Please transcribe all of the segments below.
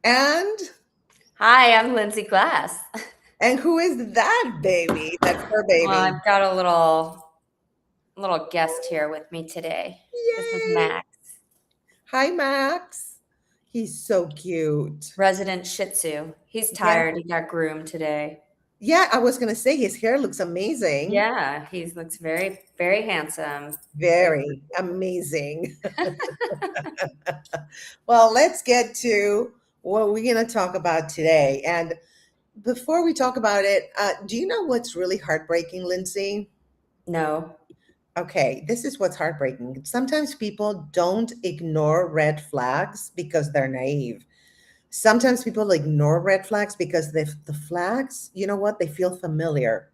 And Hi, I'm Lindsay Glass. and who is that baby? That fur Well, baby. I've got a little guest here with me today. This is Yay. Max, Hi, Max. He's so cute. resident Shih Tzu. He's Yeah. tired. He got groomed today. Yeah, I was gonna say his hair looks amazing. Yeah, he looks very, very handsome. Very. Very amazing. Well, let's get to what we're gonna talk about today. And before we talk about it, do you know what's really heartbreaking, Lindsay? No. Okay, this is what's heartbreaking. Sometimes people don't ignore red flags because they're naive. Sometimes people ignore red flags because the flags, you know what, they feel familiar,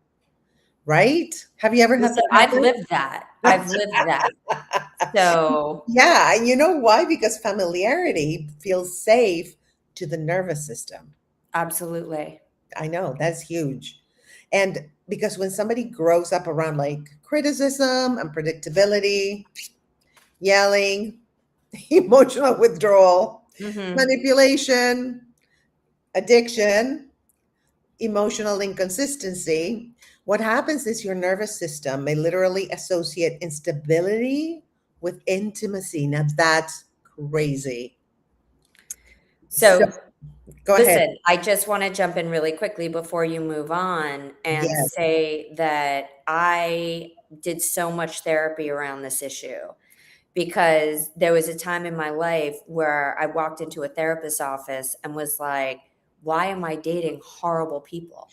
right? Have you ever had Listen, that I've happen? lived that. I've lived that. So, Yeah, and you know why? Because familiarity feels safe to the nervous system. absolutely. I know that's huge. And because when somebody grows up around like criticism, unpredictability, yelling, emotional withdrawal, Hmm. manipulation, addiction, emotional inconsistency, what happens is your nervous system may literally associate instability with intimacy. Now that's crazy. So So, go ahead. listen, I just want to jump in really quickly before you move on and Yes. say that I did so much therapy around this issue because there was a time in my life where I walked into a therapist's office and was like, why am I dating horrible people?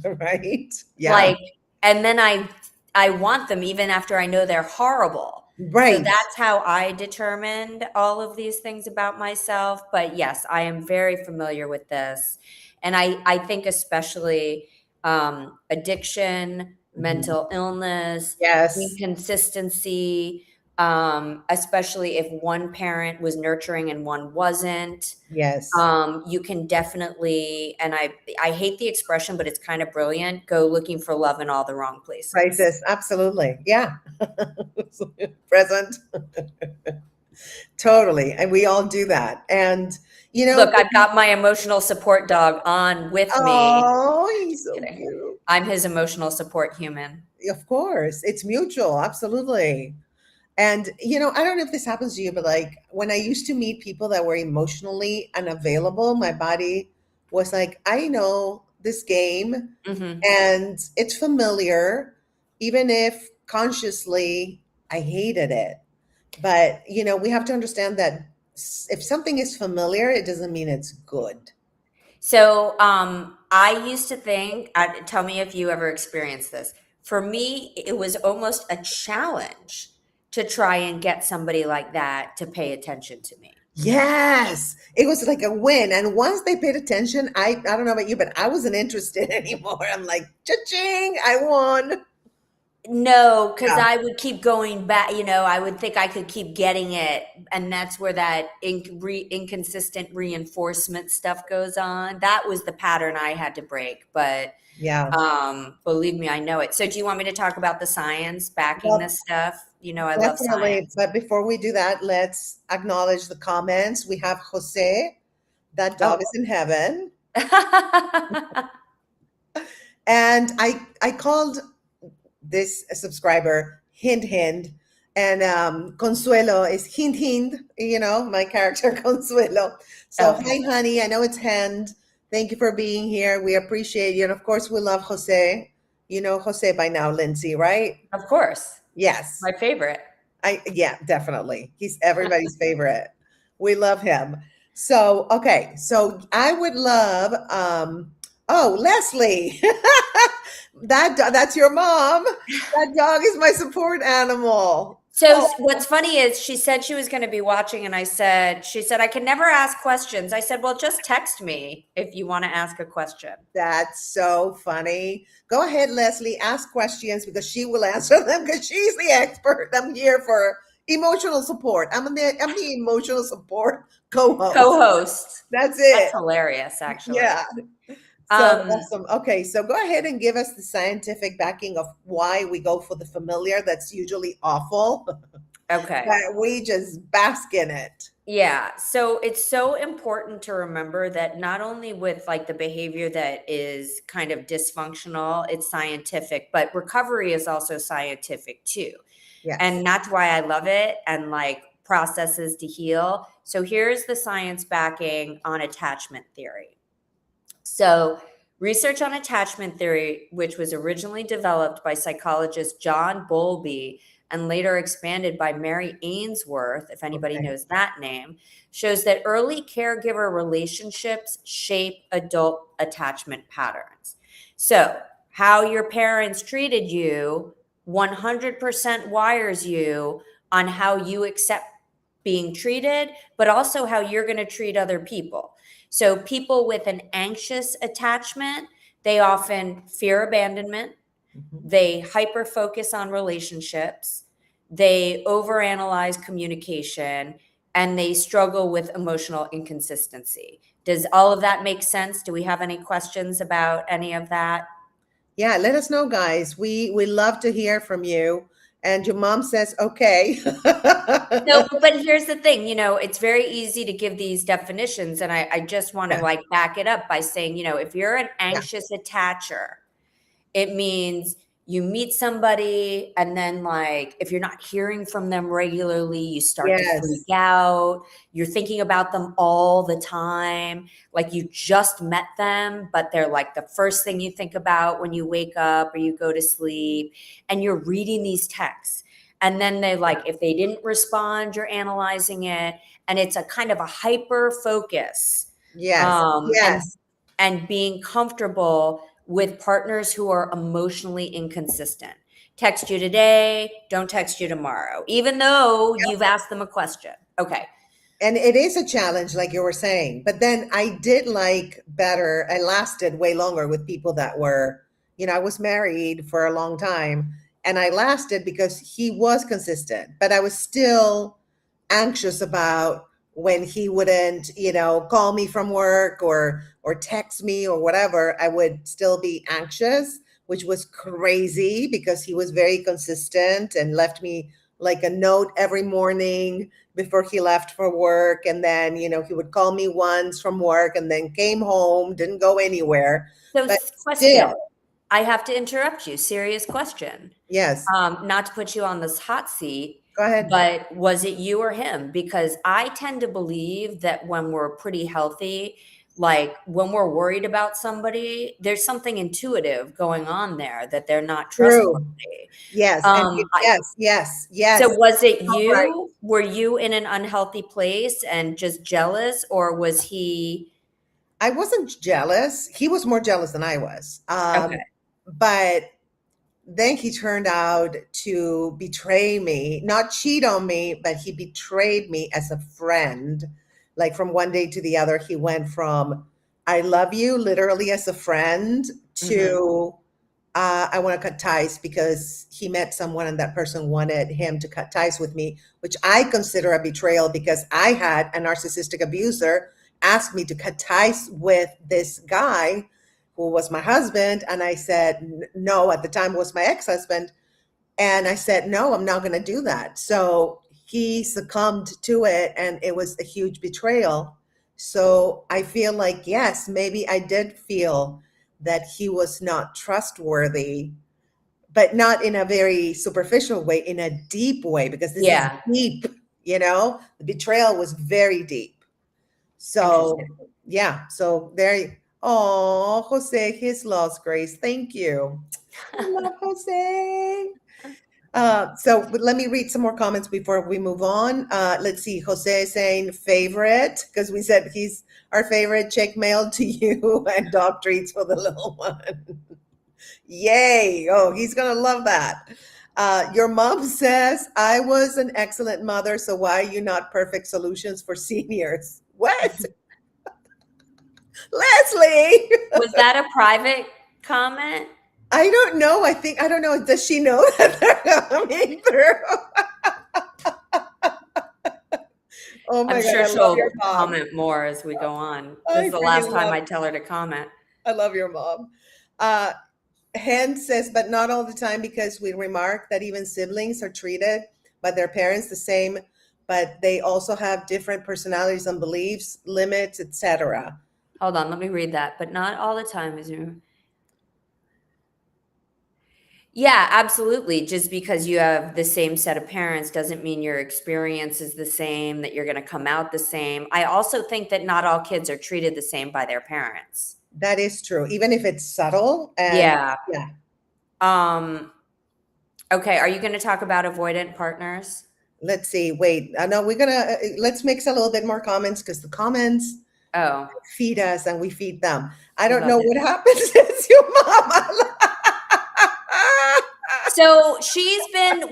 Right? Yeah. Like, and then I want them even after I know they're horrible. So Right. that's how I determined all of these things about myself. But yes, I am very familiar with this. And I think especially addiction, Mhm. mental illness, Yes. inconsistency, especially if one parent was nurturing and one wasn't. Yes. You can definitely, and I hate the expression, but it's kind of brilliant, go looking for love in all the wrong places. Crisis. Absolutely. Yeah. Present. Totally. And we all do that. And, you know, Look, I've got my emotional support dog on with me. oh, he's Just so kidding. cute. I'm his emotional support human. Of course. It's mutual. Absolutely. And, I don't know if this happens to you, but like when I used to meet people that were emotionally unavailable, my body was like, I know this game Hmm. and it's familiar, even if consciously I hated it. But, we have to understand that if something is familiar, it doesn't mean it's good. So I used to think, tell me if you ever experienced this. For me, it was almost a challenge to try and get somebody like that to pay attention to me. Yes, it was like a win. And once they paid attention, I don't know about you, but I wasn't interested anymore. I'm like, cha-ching, I won. No, because Yeah. I would keep going back. I would think I could keep getting it, and that's where that inconsistent reinforcement stuff goes on. That was the pattern I had to break, but Yeah. believe me, I know it. So, do you want me to talk about the science backing Well, this stuff? I love definitely. science. But before we do that, let's acknowledge the comments. We have Jose. That dog Oh, is in heaven. And I called this subscriber Hint Hint. And Consuelo is Hint Hint, my character Consuelo. So, okay, hi, honey. I know it's Hand. Thank you for being here. We appreciate you. And of course, we love Jose. You know Jose by now, Lindsay, right? of course, Yes. my favorite. Yeah, definitely. He's everybody's favorite. We love him. So, okay. So I would love oh, Leslie. That's your mom. That dog is my support animal. So Oh, what's funny is she said she was going to be watching, and she said, I can never ask questions. I said, well, just text me if you want to ask a question. that's so funny. Go ahead, Leslie. Ask questions because she will answer them because she's the expert. I'm here for emotional support. I'm the emotional support co-host. Co-host. That's That's it. hilarious, actually. Yeah. So Um, awesome. Okay, so go ahead and give us the scientific backing of why we go for the familiar that's usually awful, okay. but we just bask in it. Yeah. So it's so important to remember that not only with like the behavior that is kind of dysfunctional, it's scientific, but recovery is also scientific too. Yes. And that's why I love it and like processes to heal. So here's the science backing on attachment theory. So, research on attachment theory, which was originally developed by psychologist John Bowlby and later expanded by Mary Ainsworth, if anybody Okay. knows that name, shows that early caregiver relationships shape adult attachment patterns. So, how your parents treated you 100% wires you on how you accept being treated, but also how you're going to treat other people. So people with an anxious attachment, they often fear abandonment, Mhm. they hyper focus on relationships, they overanalyze communication, and they struggle with emotional inconsistency. Does all of that make sense? Do we have any questions about any of that? Yeah, let us know, guys. We love to hear from you. And your mom says, okay. No, but here's the thing, it's very easy to give these definitions, and I just want to Yeah, like back it up by saying, if you're an yeah. anxious attacher, it means you meet somebody and then like if you're not hearing from them regularly, you start to freak Yes. out. You're thinking about them all the time. Like you just met them, but they're like the first thing you think about when you wake up or you go to sleep, and you're reading these texts. And then they like if they didn't respond, you're analyzing it, and it's a kind of a hyper focus. Yes. Um and Yes. and being comfortable with partners who are emotionally inconsistent. Text you today, don't text you tomorrow, even though you've asked them a question. Okay. And it is a challenge, like you were saying. But then I did like better. I lasted way longer with people that were, I was married for a long time and I lasted because he was consistent, but I was still anxious about when he wouldn't, call me from work or text me or whatever. I would still be anxious, which was crazy because he was very consistent and left me like a note every morning before he left for work. And then, he would call me once from work and then came home, didn't go anywhere. So, But question, still, I have to interrupt you. Serious question. yes, Not to put you on this hot seat, go ahead. but was it you or him? Because I tend to believe that when we're pretty healthy, like when we're worried about somebody, there's something intuitive going on there that they're not True. trustworthy. Yes. And yes, yes, So yes. was it So right. you? Were you in an unhealthy place and just jealous, or was he? I wasn't jealous. He was more jealous than I was. Okay. But then he turned out to betray me, not cheat on me, but he betrayed me as a friend. Like from one day to the other, he went from I love you literally as a friend Mhm. to I want to cut ties because he met someone and that person wanted him to cut ties with me, which I consider a betrayal because I had a narcissistic abuser ask me to cut ties with this guy who was my husband. And I said, no, at the time was my ex husband. And I said, no, I'm not going to do that. So he succumbed to it and it was a huge betrayal. So I feel like, yes, maybe I did feel that he was not trustworthy, but not in a very superficial way, in a deep way, because this is Yeah. deep, the betrayal was very deep. So, Interesting. yeah, so there, oh, Jose, his lost grace. Thank you. I love Jose. But let me read some more comments before we move on. Let's see. Jose is saying favorite because we said he's our favorite. Check mail to you and dog treats for the little one. Yay! Oh, he's gonna love that. Your mom says I was an excellent mother, so why are you not perfect solutions for seniors? What, Leslie? Was that a private comment? I don't know. I don't know. Does she know that they're coming through? Oh I'm my God, sure I love she'll your mom. comment more as we go on. This I is the last freaking time love, I tell her to comment. I love your mom. Uh, Hen says, but not all the time because we remark that even siblings are treated by their parents the same but they also have different personalities and beliefs, limits, etc. Hold on, let me read that. But not all the time is. Yeah, absolutely. Just because you have the same set of parents doesn't mean your experience is the same, that you're going to come out the same. I also think that not all kids are treated the same by their parents. That is true, even if it's subtle. And Yeah. yeah, Um, okay, are you going to talk about avoidant partners? let's see. Wait, I know we're gonna let's mix a little bit more comments because the comments Oh, feed us and we feed them. I we don't love know it. what happens to your mama. So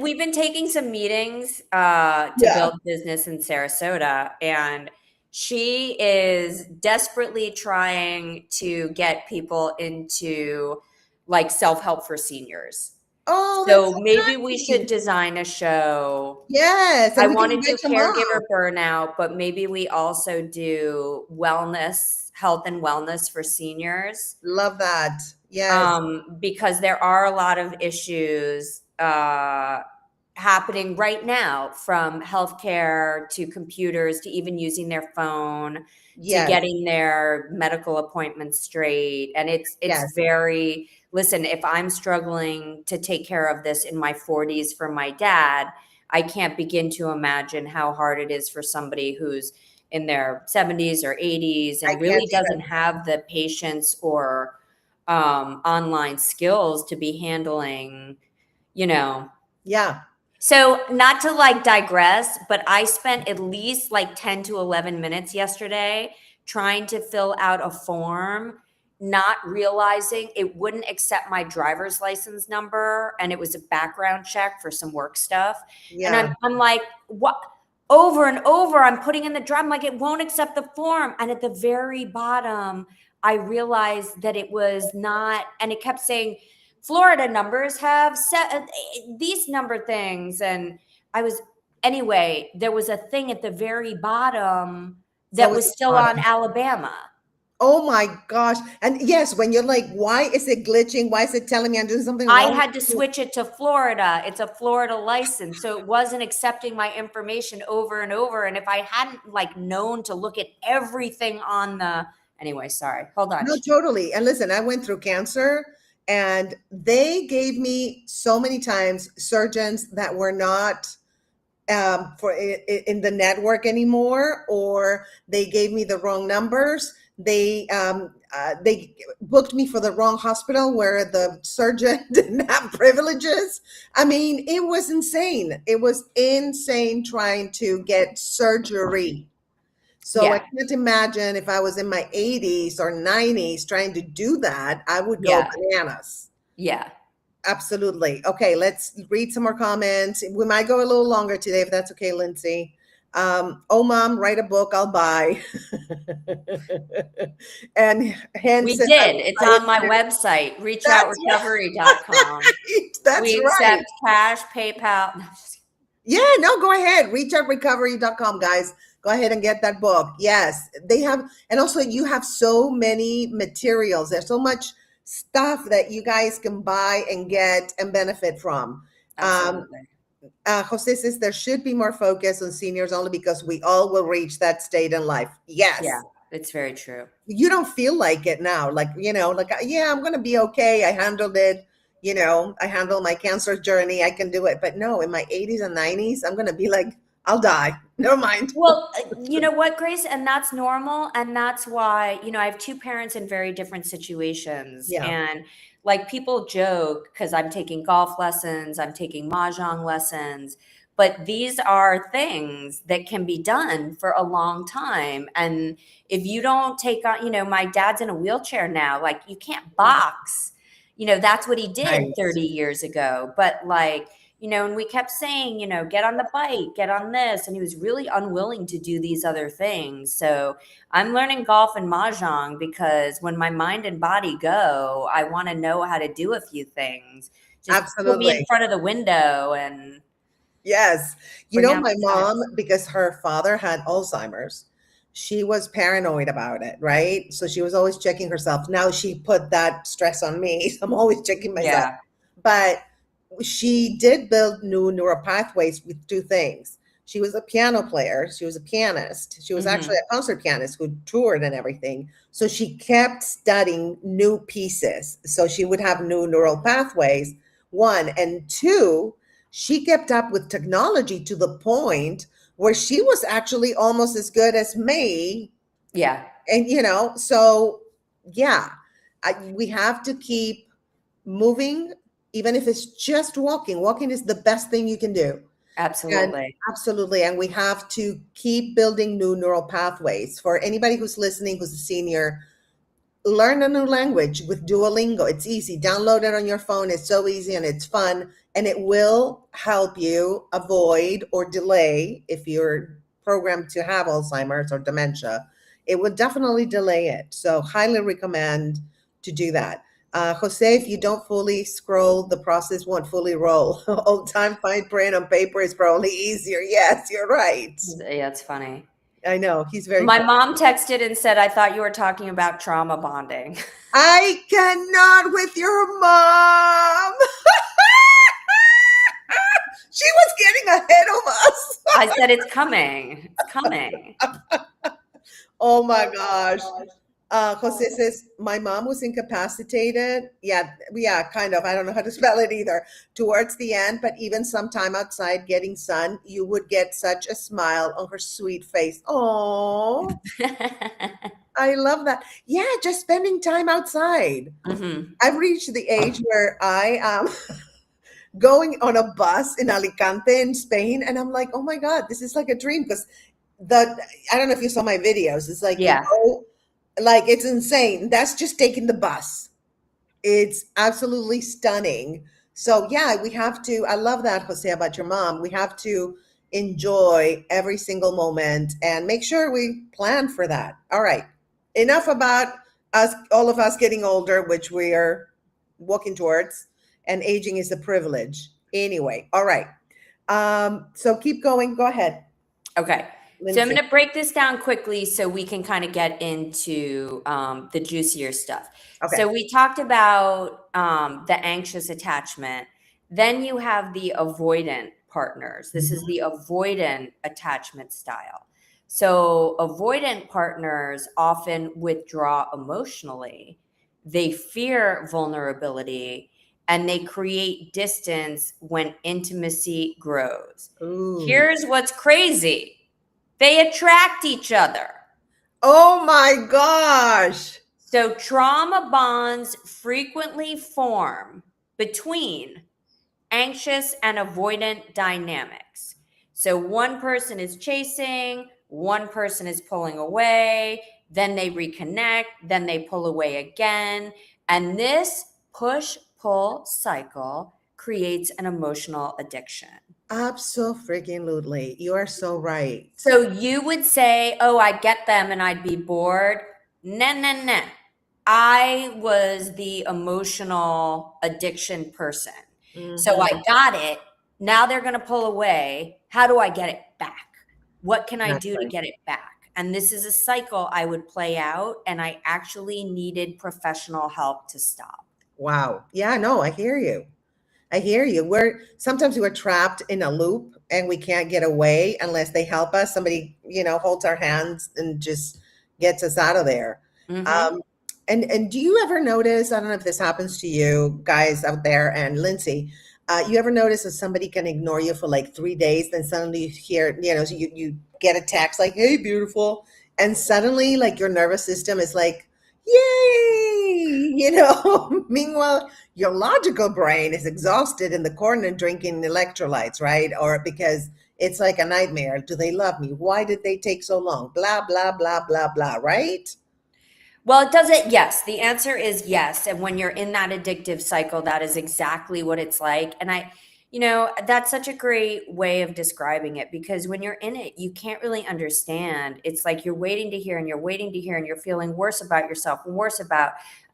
we've been taking some meetings to Yeah. build business in Sarasota, and she is desperately trying to get people into like self help for seniors. Oh, that's So so maybe we should nice. design a show. Yes, I and we can want to do invite your caregiver mom. burnout, but maybe we also do wellness, health and wellness for seniors, Love that. Yes, because there are a lot of issues happening right now, from healthcare to computers to even using their phone to yes, getting their medical appointments straight. And it's yes. very, listen, if I'm struggling to take care of this in my 40s for my dad, I can't begin to imagine how hard it is for somebody who's in their 70s or 80s I and can't really doesn't even. have the patience or online skills to be handling, you know. Yeah, So, not to like digress, but I spent at least like 10 to 11 minutes yesterday trying to fill out a form, not realizing it wouldn't accept my driver's license number, and it was a background check for some work stuff. And yeah. I'm like, what? Over and over, I'm putting in the drive. I'm like, it won't accept the form. And at the very bottom, I realized that it was not, and it kept saying, Florida numbers have set these number things. And I was, anyway, there was a thing at the very bottom So that was was the still on bottom. Alabama. Oh my gosh. And yes, when you're like, why is it glitching? Why is it telling me I'm doing something I wrong? had to switch it to Florida. It's a Florida license. So it wasn't accepting my information over and over. And if I hadn't like known to look at everything on the, anyway, sorry, hold on. No, totally. And listen, I went through cancer and they gave me so many times surgeons that were not in the network anymore, or they gave me the wrong numbers. They booked me for the wrong hospital where the surgeon didn't have privileges. I mean, it was insane. It was insane trying to get surgery. So I Yeah, can't imagine if I was in my 80s or 90s trying to do that, I would go yeah, bananas. yeah. Absolutely. Okay, let's read some more comments. We might go a little longer today, if that's okay, Lindsay. Oh, mom, write a book, I'll buy. And We Hen says, I did. will It's buy it on my too. website, That's reachoutrecovery.com. right. That's We right. accept cash, PayPal. No, just kidding. Yeah, no, go ahead. Reachoutrecovery.com, guys. Go ahead and get that book. Yes, they have, and also you have so many materials. There's so much stuff that you guys can buy and get and benefit from. Um, Absolutely. Jose says there should be more focus on seniors only because we all will reach that state in life. Yeah, Yes. it's very true. You don't feel like it now. Like, like, yeah, I'm going to be okay. I handled it. I handled my cancer journey. I can do it. But no, in my 80s and 90s, I'm going to be like, I'll die. Never mind. Well, you know what, Grace? And that's normal. And that's why, I have two parents in very different situations. Yeah. And like people joke because I'm taking golf lessons, I'm taking mahjong lessons, but these are things that can be done for a long time. And if you don't take on, my dad's in a wheelchair now, like you can't box. That's what he did Right. 30 years ago. But like, and we kept saying, get on the bike, get on this. And he was really unwilling to do these other things. So I'm learning golf and mahjong because when my mind and body go, I want to know how to do a few things. Just put me in Absolutely. front of the window and Yes. bring out My the mom, sex. because her father had Alzheimer's, she was paranoid about it, right? So she was always checking herself. Now she put that stress on me. So I'm always checking myself. Yeah. But she did build new neural pathways with two things. She was a piano player. She was a pianist. She was actually Mhm. a concert pianist who toured and everything. So she kept studying new pieces. So she would have new neural pathways, one. And two, she kept up with technology to the point where she was actually almost as good as me. Yeah, And, so yeah, we have to keep moving, even if it's just walking. Walking is the best thing you can do. And absolutely. absolutely. And we have to keep building new neural pathways. For anybody who's listening, who's a senior, learn a new language with Duolingo. It's easy. Download it on your phone. It's so easy and it's fun. And it will help you avoid or delay, if you're programmed to have Alzheimer's or dementia, it would definitely delay it. So, highly recommend to do that. Jose, if you don't fully scroll, the process won't fully roll. Old time fine print on paper is probably easier. Yes, you're right. Yeah, it's funny. I know. He's very My funny. mom texted and said, "I thought you were talking about trauma bonding." I cannot with your mom. She was getting ahead of us. I said, "It's coming. It's coming." Oh my gosh. Jose says, my mom was incapacitated. Yeah, kind of. I don't know how to spell it either. Towards the end, but even sometime outside getting sun, you would get such a smile on her sweet face. Oh, I love that. Yeah, just spending time outside. Mhm. I've reached the age where I am going on a bus in Alicante in Spain, and I'm like, oh my God, this is like a dream. Because the I don't know if you saw my videos. It's like you Yeah. go, like it's insane. That's just taking the bus. It's absolutely stunning. So yeah, we have to. I love that, Jose, about your mom. We have to enjoy every single moment and make sure we plan for that. All right, enough about us, all of us getting older, which we are walking towards, and aging is a privilege. Anyway, all right. So keep going. Go ahead, Okay. So I'm Lindsay. going to break this down quickly so we can kind of get into the juicier stuff. Okay. So we talked about the anxious attachment. Then you have the avoidant partners. This is Mhm. the avoidant attachment style. So avoidant partners often withdraw emotionally. They fear vulnerability and they create distance when intimacy grows. Ooh. Here's what's crazy. They attract each other. Oh my gosh. So trauma bonds frequently form between anxious and avoidant dynamics. So one person is chasing, one person is pulling away, then they reconnect, then they pull away again. And this push pull cycle creates an emotional addiction. Absolutely. You are so right. So you would say, "Oh, I get them," and I'd be bored. Nah, nah, nah. I was the emotional addiction person. So I Mhm. got it. Now they're going to pull away. How do I get it back? What can I do to Exactly. get it back? And this is a cycle I would play out, and I actually needed professional help to stop. Wow. Yeah, no, I hear you. I hear you. We're trapped in a loop and we can't get away unless they help us. Somebody, holds our hands and just gets us out of there. Hmm. Um, and do you ever notice, I don't know if this happens to you guys out there and Lindsay, you ever notice that somebody can ignore you for like 3 days, then suddenly you hear, so you get a text like, hey, beautiful. And suddenly like your nervous system is like, yay, Meanwhile, your logical brain is exhausted in the corner drinking electrolytes, right? Or because it's like a nightmare. Do they love me? Why did they take so long? Blah, blah, blah, blah, blah, right? Well, it doesn't. Yes, the answer is yes. And when you're in that addictive cycle, that is exactly what it's like. And that's such a great way of describing it because when you're in it, you can't really understand. It's like you're waiting to hear and you're waiting to hear and you're feeling worse about yourself,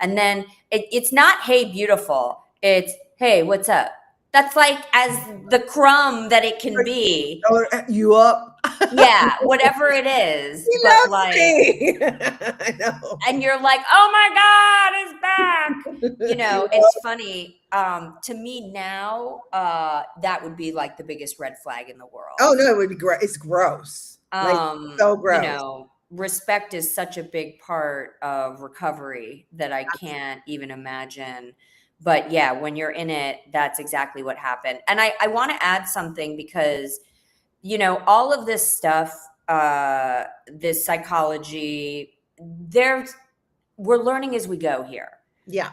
and then it's not, hey, beautiful. It's, hey, what's up? That's like as the crumb that it can be. Or you up? Yeah, whatever it is. He But loves like, me. I know. and you're like, oh my God, it's back. It's funny. To me now, that would be like the biggest red flag in the Oh world. no, it would be great. It's gross. Like so gross. Respect is such a big part of recovery that I can't even imagine. But yeah, when you're in it, that's exactly what happened. And I want to add something because, all of this stuff, this psychology, we're learning as we go here. Yeah.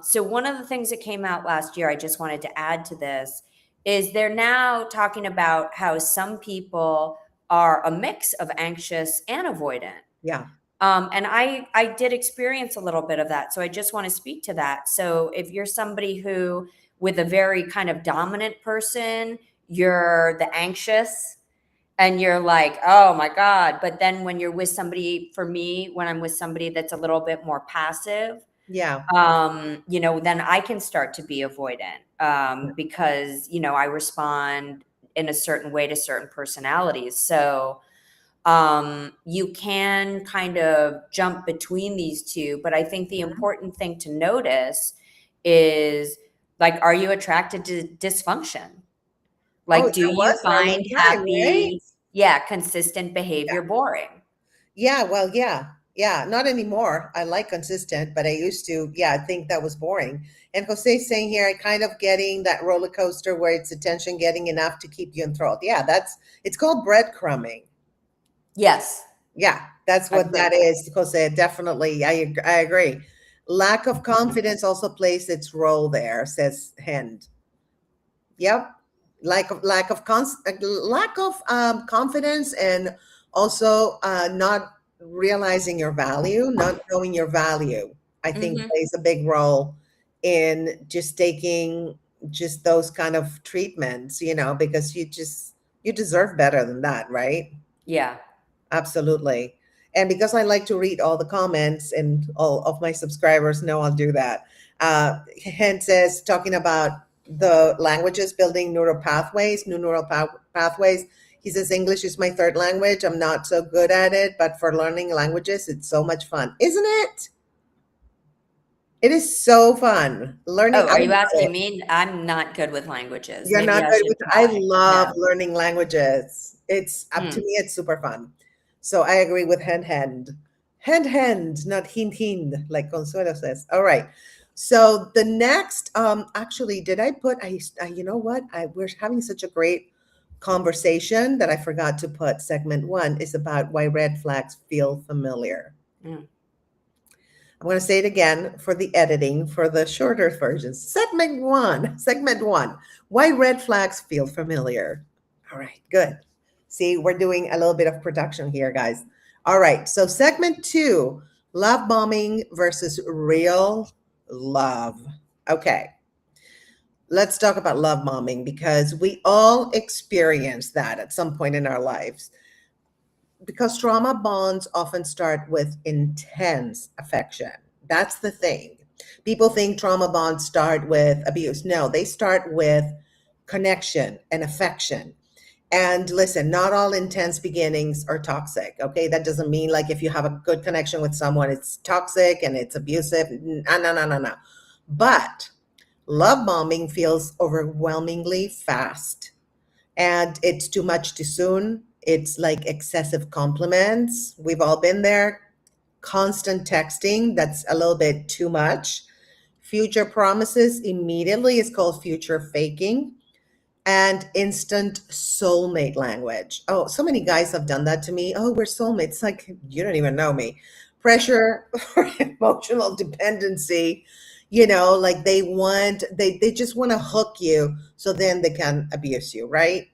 So one of the things that came out last year, I just wanted to add to this, is they're now talking about how some people are a mix of anxious and avoidant. Yeah. And I did experience a little bit of that. So I just want to speak to that. So if you're somebody who, with a very kind of dominant person, you're the anxious and you're like, oh my God. But then when you're with somebody, for me, when I'm with somebody that's a little bit more passive, Yeah. then I can start to be avoidant because, I respond in a certain way to certain personalities. So you can kind of jump between these two. But I think the Mhm. important thing to notice is, like, are you attracted to dysfunction? Oh, Like, do that you was for a long find time, right? happy, yeah, consistent behavior boring? Yeah, well, yeah. Yeah, not anymore. I like consistent, but I used to, yeah, I think that was boring. And Jose's saying here, I kind of getting that roller coaster where it's attention getting enough to keep you enthralled. Yeah, it's called breadcrumbing. Yes, Yeah, that's what agreed. that is, Jose. Definitely. I agree. Lack of confidence also plays its role there, says Hend. Yep. Lack of confidence, and also not realizing your value, not knowing your value, I think Hmm. plays a big role in just taking just those kind of treatments, because you deserve better than that, right? Yeah. Absolutely. And because I like to read all the comments and all of my subscribers know I'll do that. Hen says, talking about the languages, building neural pathways, new pathways. He says, English is my third language. I'm not so good at it, but for learning languages, it's so much fun. Isn't it? It is so fun. Learning, Oh, I are you love asking it. me? I'm not good with languages. You're Maybe not I good should with, I try. love No. learning languages. It's up to Hmm. me, it's super fun. So I agree with hand. Hand, not hind, like Consuelo says. All right. So the next, actually, did I put, you know what? We're having such a great conversation that I forgot to put segment one is about why red flags feel familiar. Mm. I'm going to say it again for the editing for the shorter versions. Segment one. Why red flags feel familiar. All right, good. See, we're doing a little bit of production here, guys. All right, so segment two, love bombing versus real love. Okay, let's talk about love bombing because we all experience that at some point in our lives. Because trauma bonds often start with intense affection. That's the thing. People think trauma bonds start with abuse. No, they start with connection and affection. And listen, not all intense beginnings are toxic. Okay. That doesn't mean like if you have a good connection with someone, it's toxic and it's abusive. No, no, no, no, no. But love bombing feels overwhelmingly fast and it's too much too soon. It's like excessive compliments. We've all been there. Constant texting, that's a little bit too much. Future promises immediately is called future faking. And instant soulmate language. Oh, so many guys have done that to me. Oh, we're soulmates. Like, you don't even know me. Pressure for emotional dependency. Like they just want to hook you so then they can abuse you, right?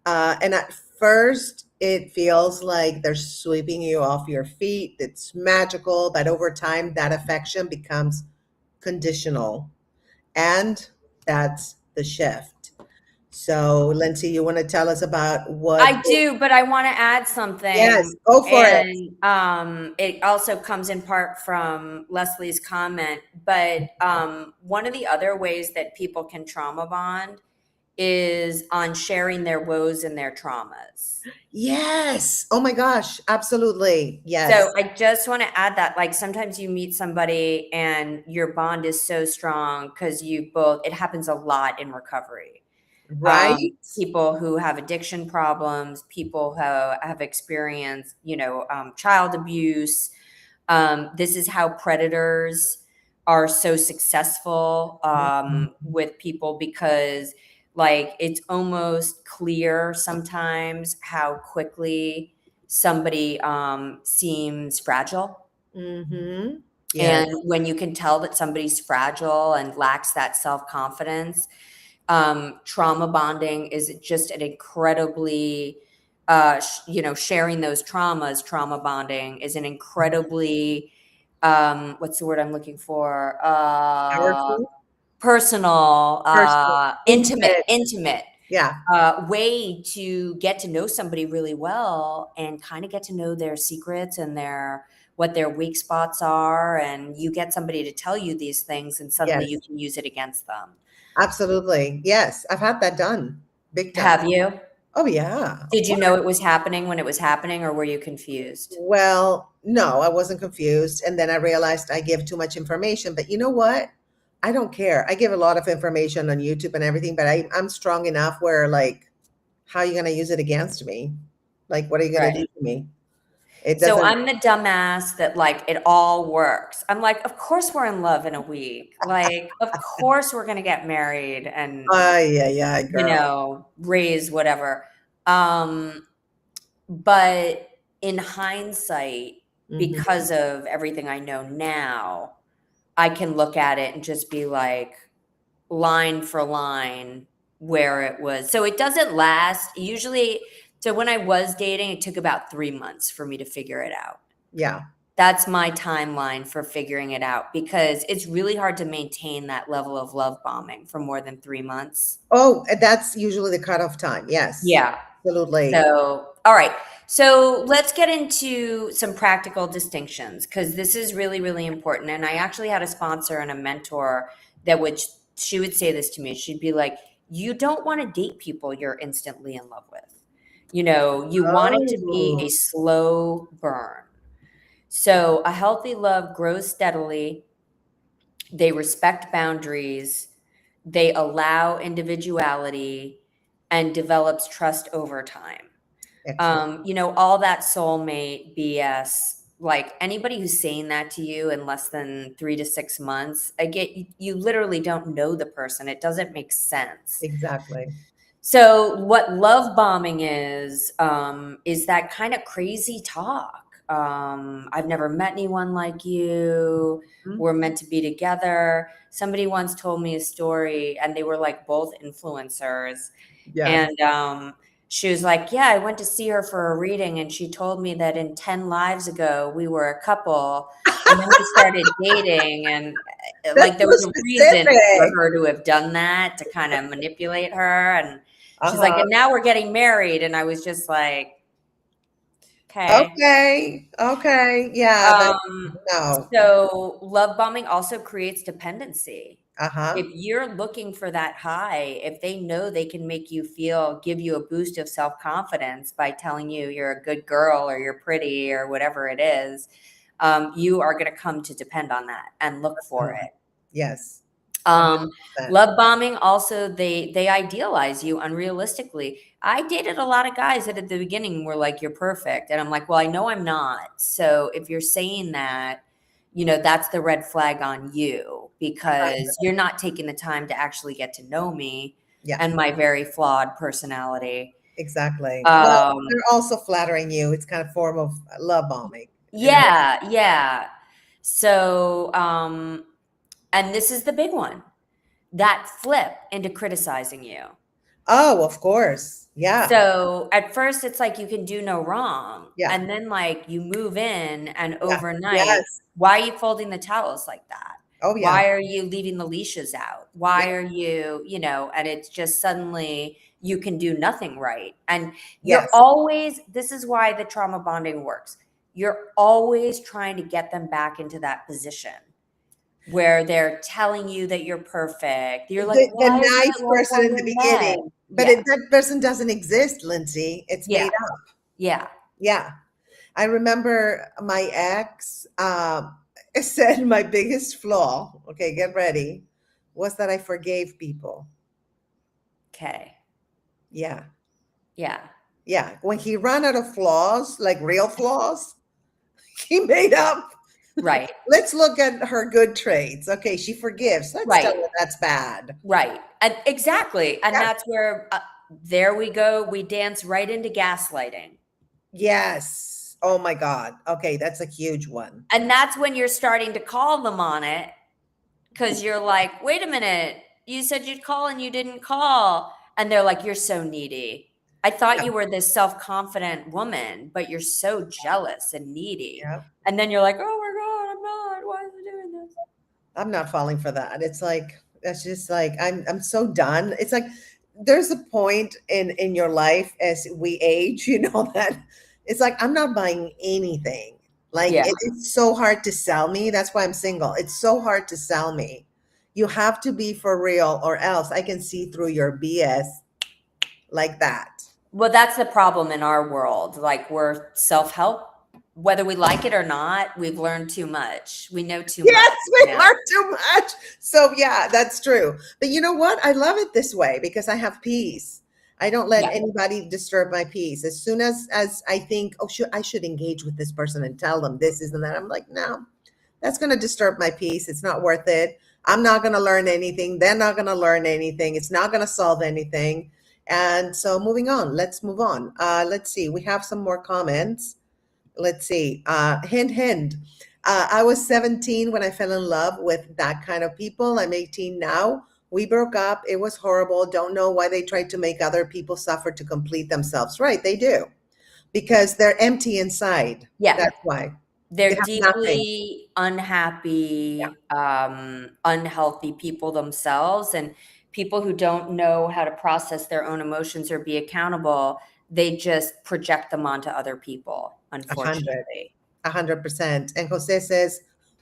And at first, it feels like they're sweeping you off your feet. It's magical, but over time, that affection becomes conditional. And that's the shift. So, Lindsay, you want to tell us about what? I do, but I want to add Yes, something. go for it. And it also comes in part from Leslie's comment. But one of the other ways that people can trauma bond is on sharing their woes and their traumas. Yes. Oh my gosh. Absolutely. Yes. So I just want to add that, like, sometimes you meet somebody and your bond is so strong because you both, it happens a lot in recovery. Right. People who have addiction problems, people who have experienced, child abuse. This is how predators are so successful Mhm. with people, because like it's almost clear sometimes how quickly somebody seems fragile. Mhm. Yes. And when you can tell that somebody's fragile and lacks that self-confidence, trauma bonding is just an incredibly, sharing those traumas, trauma bonding is an incredibly, what's the word I'm looking for? Powerful. Personal, Personal. intimate, Intimate. intimate Yeah. way to get to know somebody really well and kind of get to know their secrets and what their weak spots are. And you get somebody to tell you these things and suddenly you Yes. can use it against them. Absolutely. Yes. I've had that done big time. Have you? Oh yeah. Of Did you course. know it was happening when it was happening, or were you confused? Well, no, I wasn't confused. And then I realized I give too much information. But you know what? I don't care. I give a lot of information on YouTube and everything, but I'm strong enough where, like, how are you going to use it against me? Like, what are you going to Right. do to me? It So doesn't. I'm the dumbass that, like, it all works. I'm like, of course we're in love in a week. Like, of course we're gonna get married and, Yeah, yeah, girl. raise whatever. Um, but in hindsight, Hmm. because of everything I know now, I can look at it and just be like, line for line, where it was. So it doesn't last. Usually, so when I was dating, it took about 3 months for me to figure it out. Yeah. That's my timeline for figuring it out, because it's really hard to maintain that level of love bombing for more than 3 months. Oh, that's usually the cutoff time. Yes, Yeah. absolutely. So, all right. So let's get into some practical distinctions, because this is really, really important. And I actually had a sponsor and a mentor that she would say this to me. She'd be like, you don't want to date people you're instantly in love with. You want it to be Oh, a slow burn. So a healthy love grows steadily. They respect boundaries. They allow individuality and develops trust over time. excellent. All that soulmate BS, like anybody who's saying that to you in less than 3 to 6 months, I get you literally don't know the person. It doesn't make sense. Exactly. So what love bombing is that kind of crazy talk. I've never met anyone like you. Mhm. We're meant to be together. Somebody once told me a story, and they were like both influencers, Yes. and she was like, "Yeah, I went to see her for a reading, and she told me that in 10 lives ago we were a couple, and then we started dating, and That's like there so was a reason for specific. her to have done that to kind of manipulate her." And she's like, Uh-huh. "And now we're getting married," and I was just like, "Okay." Okay. Okay. Yeah, but Um, no. so love bombing also creates dependency. Uh-huh. If you're looking for that high, if they know they can give you a boost of self-confidence by telling you you're a good girl or you're pretty or whatever it is, you are going to come to depend on that and look for Mhm. it. Yes. Um, 100%. Love bombing also, they idealize you unrealistically. I dated a lot of guys that at the beginning were like, "You're perfect," and I'm like, "Well, I know I'm not." So if you're saying that, that's the red flag on you, because you're not taking the time to actually get to know me Yeah, and my very flawed personality. exactly. Well, Um, they're also flattering you. It's kind of form of love bombing. And yeah, yeah. So, and this is the big one, that flip into criticizing you. oh, of course. Yeah. So at first it's like you can do no wrong. Yeah. And then like you move in and Yeah. overnight, Yes. why are you folding the towels like that? Oh, yeah. Why are you leaving the leashes out? Yeah. Why are you, and it's just suddenly you can do nothing right. And Yes. this is why the trauma bonding works. You're always trying to get them back into that position. where they're telling you that you're perfect. You're like, The why isn't nice it like person when in the we met? beginning, but Yeah. that person doesn't exist, Lindsay. It's Yeah. made up. Yeah. Yeah. I remember my ex said my biggest flaw, okay, get ready, was that I forgave people. Okay. Yeah. Yeah. Yeah. When he ran out of flaws, like real flaws, he made up. Right. Let's look at her good traits. Okay, she forgives. Let's tell Right. her that's bad. Right. And exactly. And Yeah. that's where there we go. We dance right into gaslighting. Yes. Oh my God. Okay, that's a huge one. And that's when you're starting to call them on it because you're like, wait a minute, you said you'd call and you didn't call. And they're like, you're so needy. I thought Yeah. you were this self confident woman, but you're so jealous and needy. Yeah. And then you're like, oh my God, I'm not. Why is it doing this? I'm not falling for that. It's like that's just like I'm so done. It's like there's a point in your life as we age, that it's like I'm not buying anything. Like Yeah. it's so hard to sell me. That's why I'm single. It's so hard to sell me. You have to be for real, or else I can see through your BS like that. Well, that's the problem in our world. Like we're self help, whether we like it or not, we've learned too much. We know too much Yes, we now. learn too much. So yeah, that's true. But you know what? I love it this way because I have peace. I don't let Yeah. anybody disturb my peace. As soon as I think, oh, I should engage with this person and tell them this is and that, I'm like, no, that's going to disturb my peace. It's not worth it. I'm not going to learn anything. They're not going to learn anything. It's not going to solve anything. And so moving on, let's move on. Let's see. We have some more comments. Let's see. Hint, hint. I was 17 when I fell in love with that kind of people. I'm 18 now. We broke up. It was horrible. Don't know why they tried to make other people suffer to complete themselves. Right, they do. Because they're empty inside. Yeah. That's why. They They're have nothing. deeply Yeah, unhappy, unhealthy people themselves, and people who don't know how to process their own emotions or be accountable, they just project them onto other people, 100. unfortunately. 100%. And Jose says,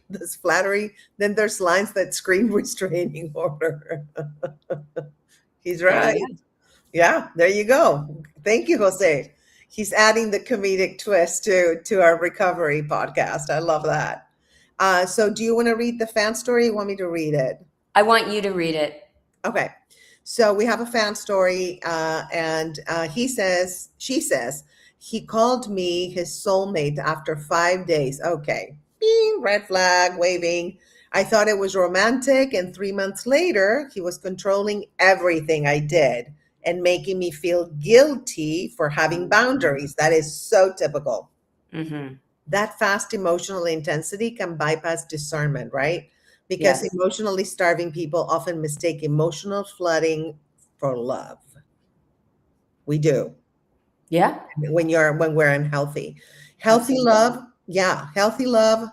there's flattery, then there's lines that scream restraining order. He's There you right. go. Yeah, there you go. Thank you, Jose. He's adding the comedic twist to our recovery podcast. I love that. So do you want to read the fan story? You want me to read it? I want you to read it. Okay. So we have a fan story, and she says, he called me his soulmate after 5 days. Okay. Bing, red flag, waving. I thought it was romantic, and 3 months later, he was controlling everything I did and making me feel guilty for having boundaries. That is so typical. Mm-hmm. That fast emotional intensity can bypass discernment, right? Because Yes. emotionally starving people often mistake emotional flooding for love. We do Yeah. when we're unhealthy. Healthy Absolutely. love, yeah, healthy love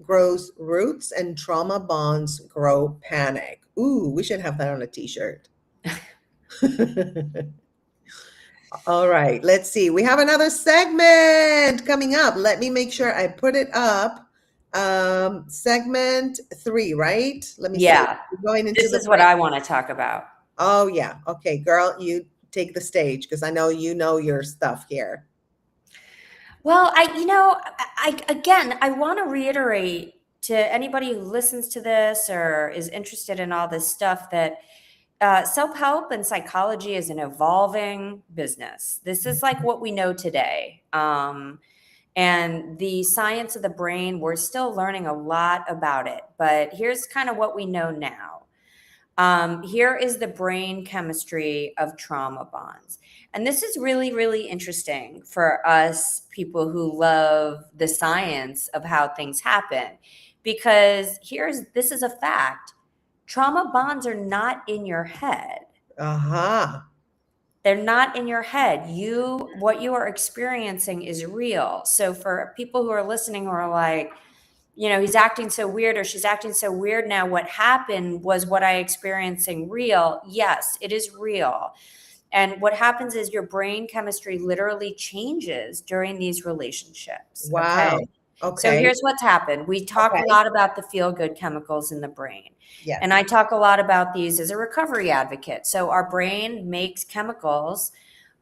grows roots and trauma bonds grow panic. Ooh, we should have that on a t-shirt. All right, let's see. We have another segment coming up. Let me make sure I put it up. Segment 3, right? Let me see. Yeah. We're going into This the is what break. I want to talk about. Oh, yeah. Okay, girl, you take the stage because I know you know your stuff here. Well, again, I want to reiterate to anybody who listens to this or is interested in all this stuff that self help and psychology is an evolving business. This is like what we know today. And the science of the brain, we're still learning a lot about it. But here's kind of what we know now. Here is the brain chemistry of trauma bonds. And this is really, really interesting for us people who love the science of how things happen. Because this is a fact. Trauma bonds are not in your head. Uh-huh. They're not in your head. What you are experiencing is real. So for people who are listening who are like, he's acting so weird or she's acting so weird now. What happened was what I experiencing real. Yes, it is real. And what happens is your brain chemistry literally changes during these relationships. Wow. Okay. So Okay. here's what's happened. We talk a Okay. lot about the feel-good chemicals in the brain. And Yes. I talk a lot about these as a recovery advocate. So our brain makes chemicals,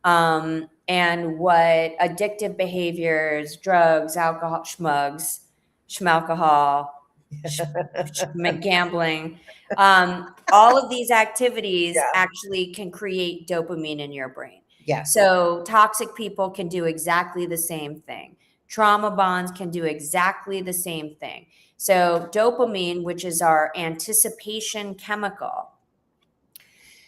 and what addictive behaviors, drugs, alcohol, schmalcohol, gambling, all of these activities Yeah. actually can create dopamine in your brain. Yes. So toxic people can do exactly the same thing. Trauma bonds can do exactly the same thing. So dopamine, which is our anticipation chemical,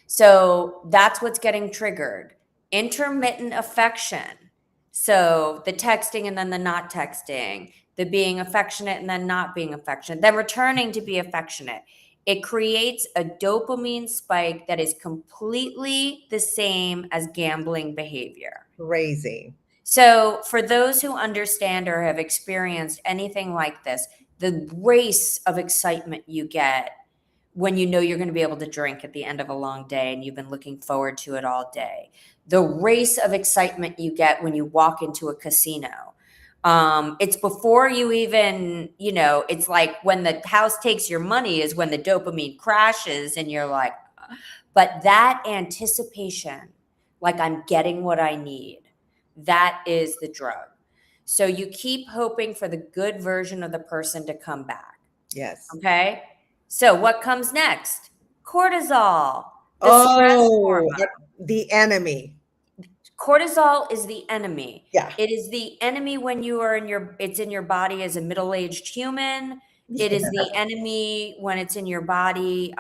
so that's what's getting triggered. Intermittent affection. So the texting and then the not texting, the being affectionate and then not being affectionate, then returning to be affectionate. It creates a dopamine spike that is completely the same as gambling behavior. Crazy. So, for those who understand or have experienced anything like this, the race of excitement you get when you know you're going to be able to drink at the end of a long day and you've been looking forward to it all day, the race of excitement you get when you walk into a casino. It's before you even, it's like when the house takes your money is when the dopamine crashes and you're like, but that anticipation, like I'm getting what I need, that is the drug. So you keep hoping for the good version of the person to come back. Yes. Okay. So what comes next? Cortisol, the stress Oh, hormone. the enemy. Cortisol is the enemy. Yeah. It is the enemy when you are it's in your body as a middle-aged human. It is the enemy when it's in your body,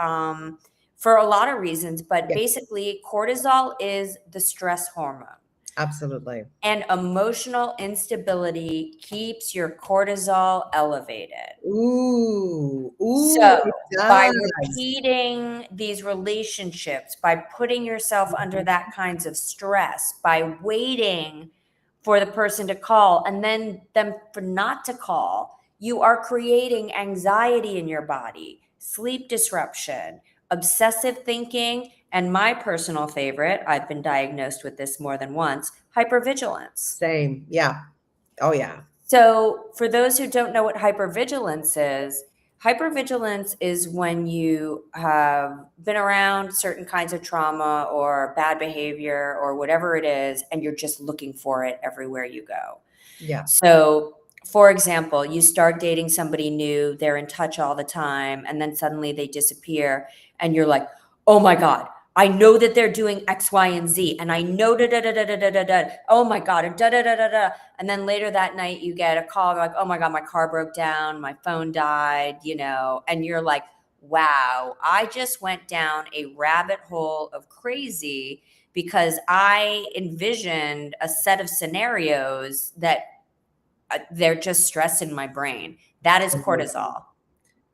for a lot of reasons, but Yeah. basically cortisol is the stress hormone. Absolutely. And emotional instability keeps your cortisol elevated. Ooh. Ooh, So, it by does. repeating these relationships, by putting yourself under that kinds of stress, by waiting for the person to call and then them for not to call, you are creating anxiety in your body, sleep disruption, obsessive thinking, and my personal favorite, I've been diagnosed with this more than once, hypervigilance. Same. Yeah. Oh, yeah. So, for those who don't know what hypervigilance is when you have been around certain kinds of trauma or bad behavior or whatever it is, and you're just looking for it everywhere you go. Yeah. So, for example, you start dating somebody new, they're in touch all the time, and then suddenly they disappear, and you're like, oh my God, I know that they're doing X, Y, and Z, and I know da da da da da da da da. Oh my God, and da da da da da. And then later that night, you get a call like, oh my God, my car broke down, my phone died, and you're like, wow, I just went down a rabbit hole of crazy because I envisioned a set of scenarios that they're just stress in my brain. That is cortisol.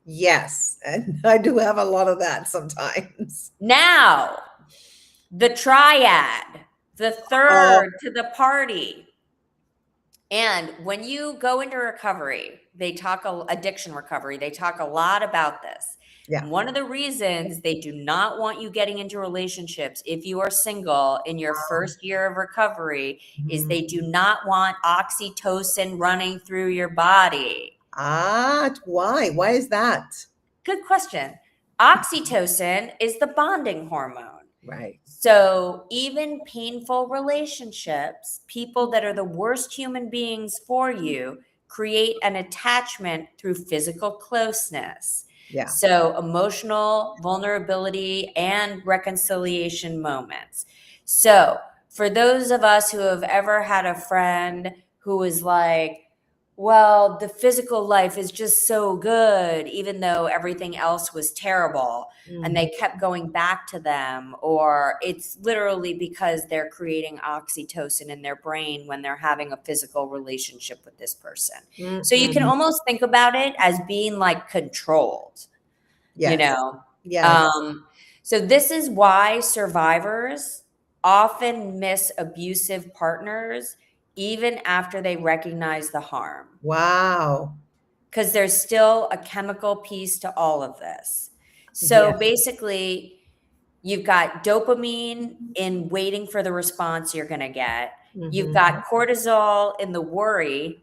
Yes. And I do have a lot of that sometimes. Now, the triad, the Oh, third to the party. And when you go into recovery, addiction recovery, they talk a lot about this. yeah. And one of the reasons they do not want you getting into relationships if you are single in your first year of recovery is Mhm. they do not want oxytocin running through your body. Why? Why is that? Good question. Oxytocin is the bonding hormone. Right. So, even painful relationships, people that are the worst human beings for you, create an attachment through physical closeness. Yeah. So, emotional vulnerability and reconciliation moments. So, for those of us who have ever had a friend who was like, well, the physical life is just so good, even though everything else was terrible, and Mhm. they kept going back to them, or it's literally because they're creating oxytocin in their brain when they're having a physical relationship with this person. So you can Mm-mm. almost think about it as being like controlled, you Yes. know? Yes. So this is why survivors often miss abusive partners even after they recognize the harm, Wow. because there's still a chemical piece to all of this. Yeah. So basically, you've got dopamine in waiting for the response you're going to get. You've Mhm. got cortisol in the worry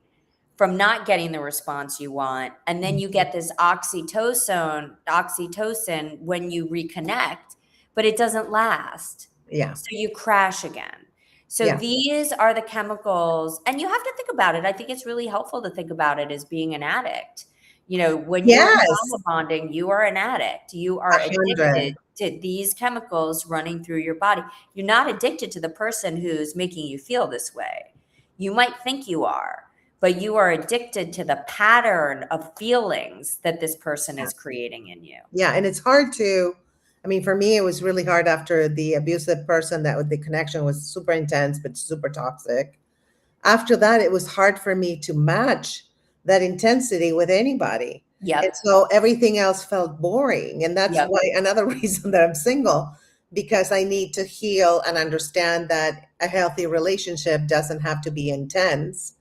from not getting the response you want. And then you get this oxytocin when you reconnect, but it doesn't last. Yeah. So you crash again. So Yeah. these are the chemicals, and you have to think about it. I think it's really helpful to think about it as being an addict. You know, when you are in Yes. trauma bonding, you are an addict. You are 100. addicted to these chemicals running through your body. You're not addicted to the person who's making you feel this way. You might think you are, but you are addicted to the pattern of feelings that this person Yeah. is creating in you. Yeah. And it's hard to, I mean, for me, it was really hard after the abusive person that the connection was super intense, but super toxic. After that, it was hard for me to match that intensity with anybody. And Yep. so everything else felt boring. And that's Yep. why another reason that I'm single, because I need to heal and understand that a healthy relationship doesn't have to be intense.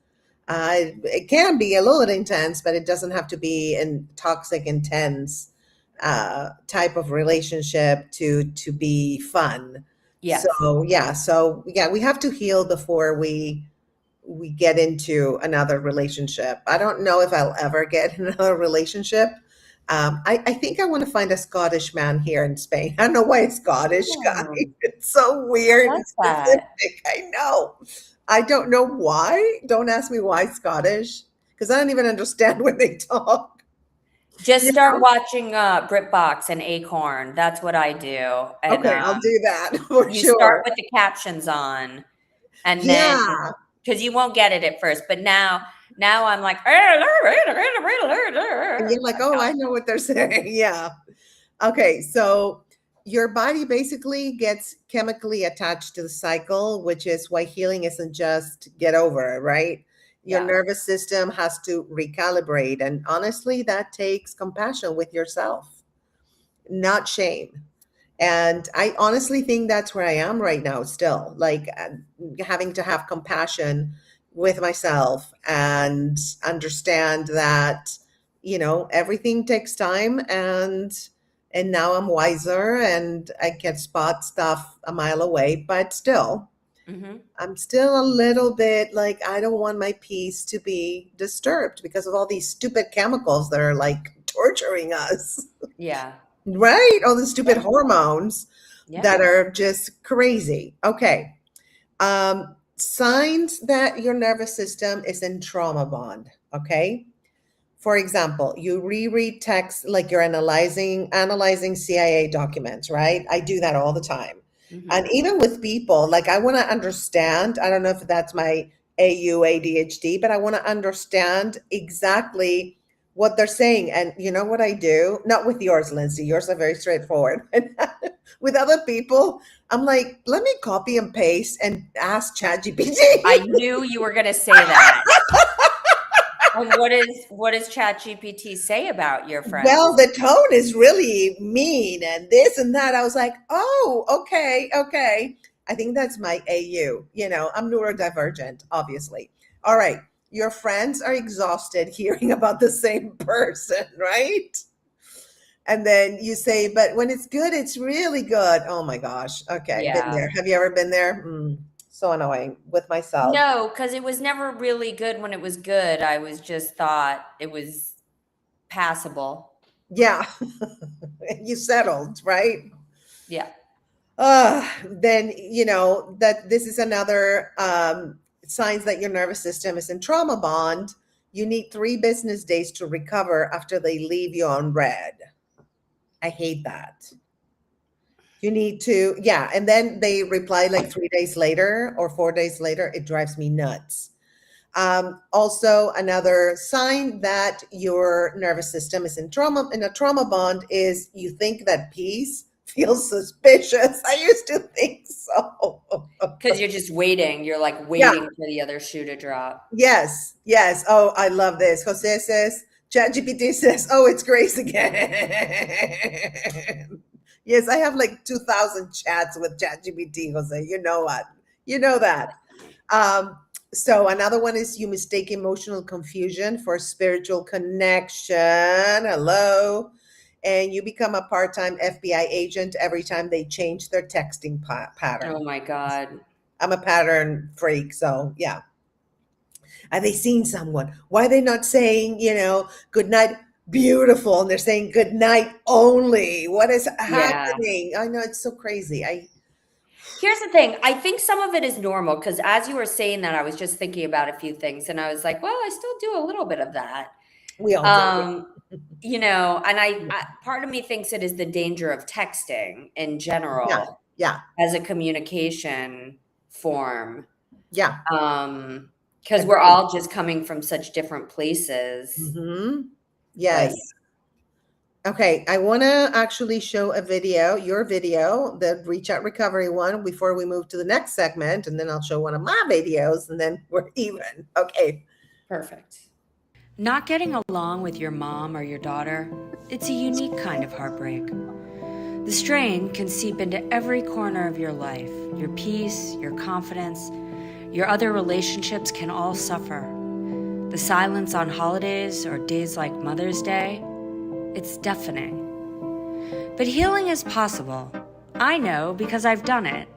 It can be a little intense, but it doesn't have to be in toxic, intense type of relationship to be fun. Yes. So yeah, we have to heal before we get into another relationship. I don't know if I'll ever get in another relationship. I think I want to find a Scottish man here in Spain. I don't know why it's Scottish, guy. Oh, It's so I weird like and that. specific. I know. I don't know why. Don't ask me why Scottish, because I don't even understand when they talk. Just Yeah. start watching BritBox and Acorn. That's what I do. And Okay, I'll do that for you start sure. with the captions on, and then Yeah. because you won't get it at first, but now I'm like, And you're like, oh, I know what they're saying. Yeah. Okay, so your body basically gets chemically attached to the cycle, which is why healing isn't just get over it, right? Your yeah. nervous system has to recalibrate. And honestly, that takes compassion with yourself, not shame. And I honestly think that's where I am right now, still, like having to have compassion with myself and understand that, everything takes time, and now I'm wiser and I can spot stuff a mile away, but still, Hmm. I'm still a little bit like I don't want my peace to be disturbed because of all these stupid chemicals that are like torturing us. Yeah. Right? All the stupid Yeah. hormones Yeah. that are just crazy. Okay. Signs that your nervous system is in trauma bond. Okay. For example, you reread text like you're analyzing CIA documents, right? I do that all the time. And Hmm. even with people, like I want to understand, I don't know if that's my ADHD, but I want to understand exactly what they're saying. And you know what I do? Not with yours, Lindsay. Yours are very straightforward. With other people, I'm like, let me copy and paste and ask ChatGPT. I knew you were going to say that. And what does ChatGPT say about your Well, friends? the tone is really mean and this and that. I was like, oh, okay, okay. I think that's my AU. I'm neurodivergent, obviously. All right. Your friends are exhausted hearing about the same person, right? And then you say, but when it's good, it's really good. Oh my gosh. Okay. Been Yeah. there. Have you ever been there? So annoying with myself. No, because it was never really good when it was good. I was just thought it was passable. Yeah. You settled, right? Yeah. Then that this is another signs that your nervous system is in trauma bond. You need 3 business days to recover after they leave you on red. I hate that. You need to, yeah, and then they reply like 3 days later or 4 days later. It drives me nuts. Also, another sign that your nervous system is in a trauma bond is you think that peace feels suspicious. I used to think so. Because you're just waiting. You're like Yeah. waiting for the other shoe to drop. Yes. Yes. Oh, I love this. Jose says, ChatGPT says, oh, it's Grace again. Yes, I have like 2,000 chats with ChatGPT, Jose. You know what? You know that. Um, so another one is you mistake emotional confusion for spiritual connection. Hello. And you become a part-time FBI agent every time they change their texting pattern. Oh my God. I'm a pattern freak, so yeah. Are they seeing someone? Why are they not saying, good night, beautiful, and they're saying good night only? What is Yeah. happening? I know it's so crazy. Here's the thing. I think some of it is normal because as you were saying that, I was just thinking about a few things and I was like, well, I still do a little bit of that. We all do. Um, and I part of me thinks it is the danger of texting in Yeah, general yeah, as a communication form. yeah. Because we're Agreed. all just coming from such different places. But yeah. Yes. Okay, I want to actually show a video, your video, the Reach Out Recovery one, before we move to the next segment, and then I'll show one of my videos, and then we're even. Okay. Perfect. Not getting along with your mom or your daughter, it's a unique kind of heartbreak. The strain can seep into every corner of your life. Your peace, your confidence, your other relationships can all suffer. The silence on holidays or days like Mother's Day, it's deafening. But healing is possible. I know because I've done it.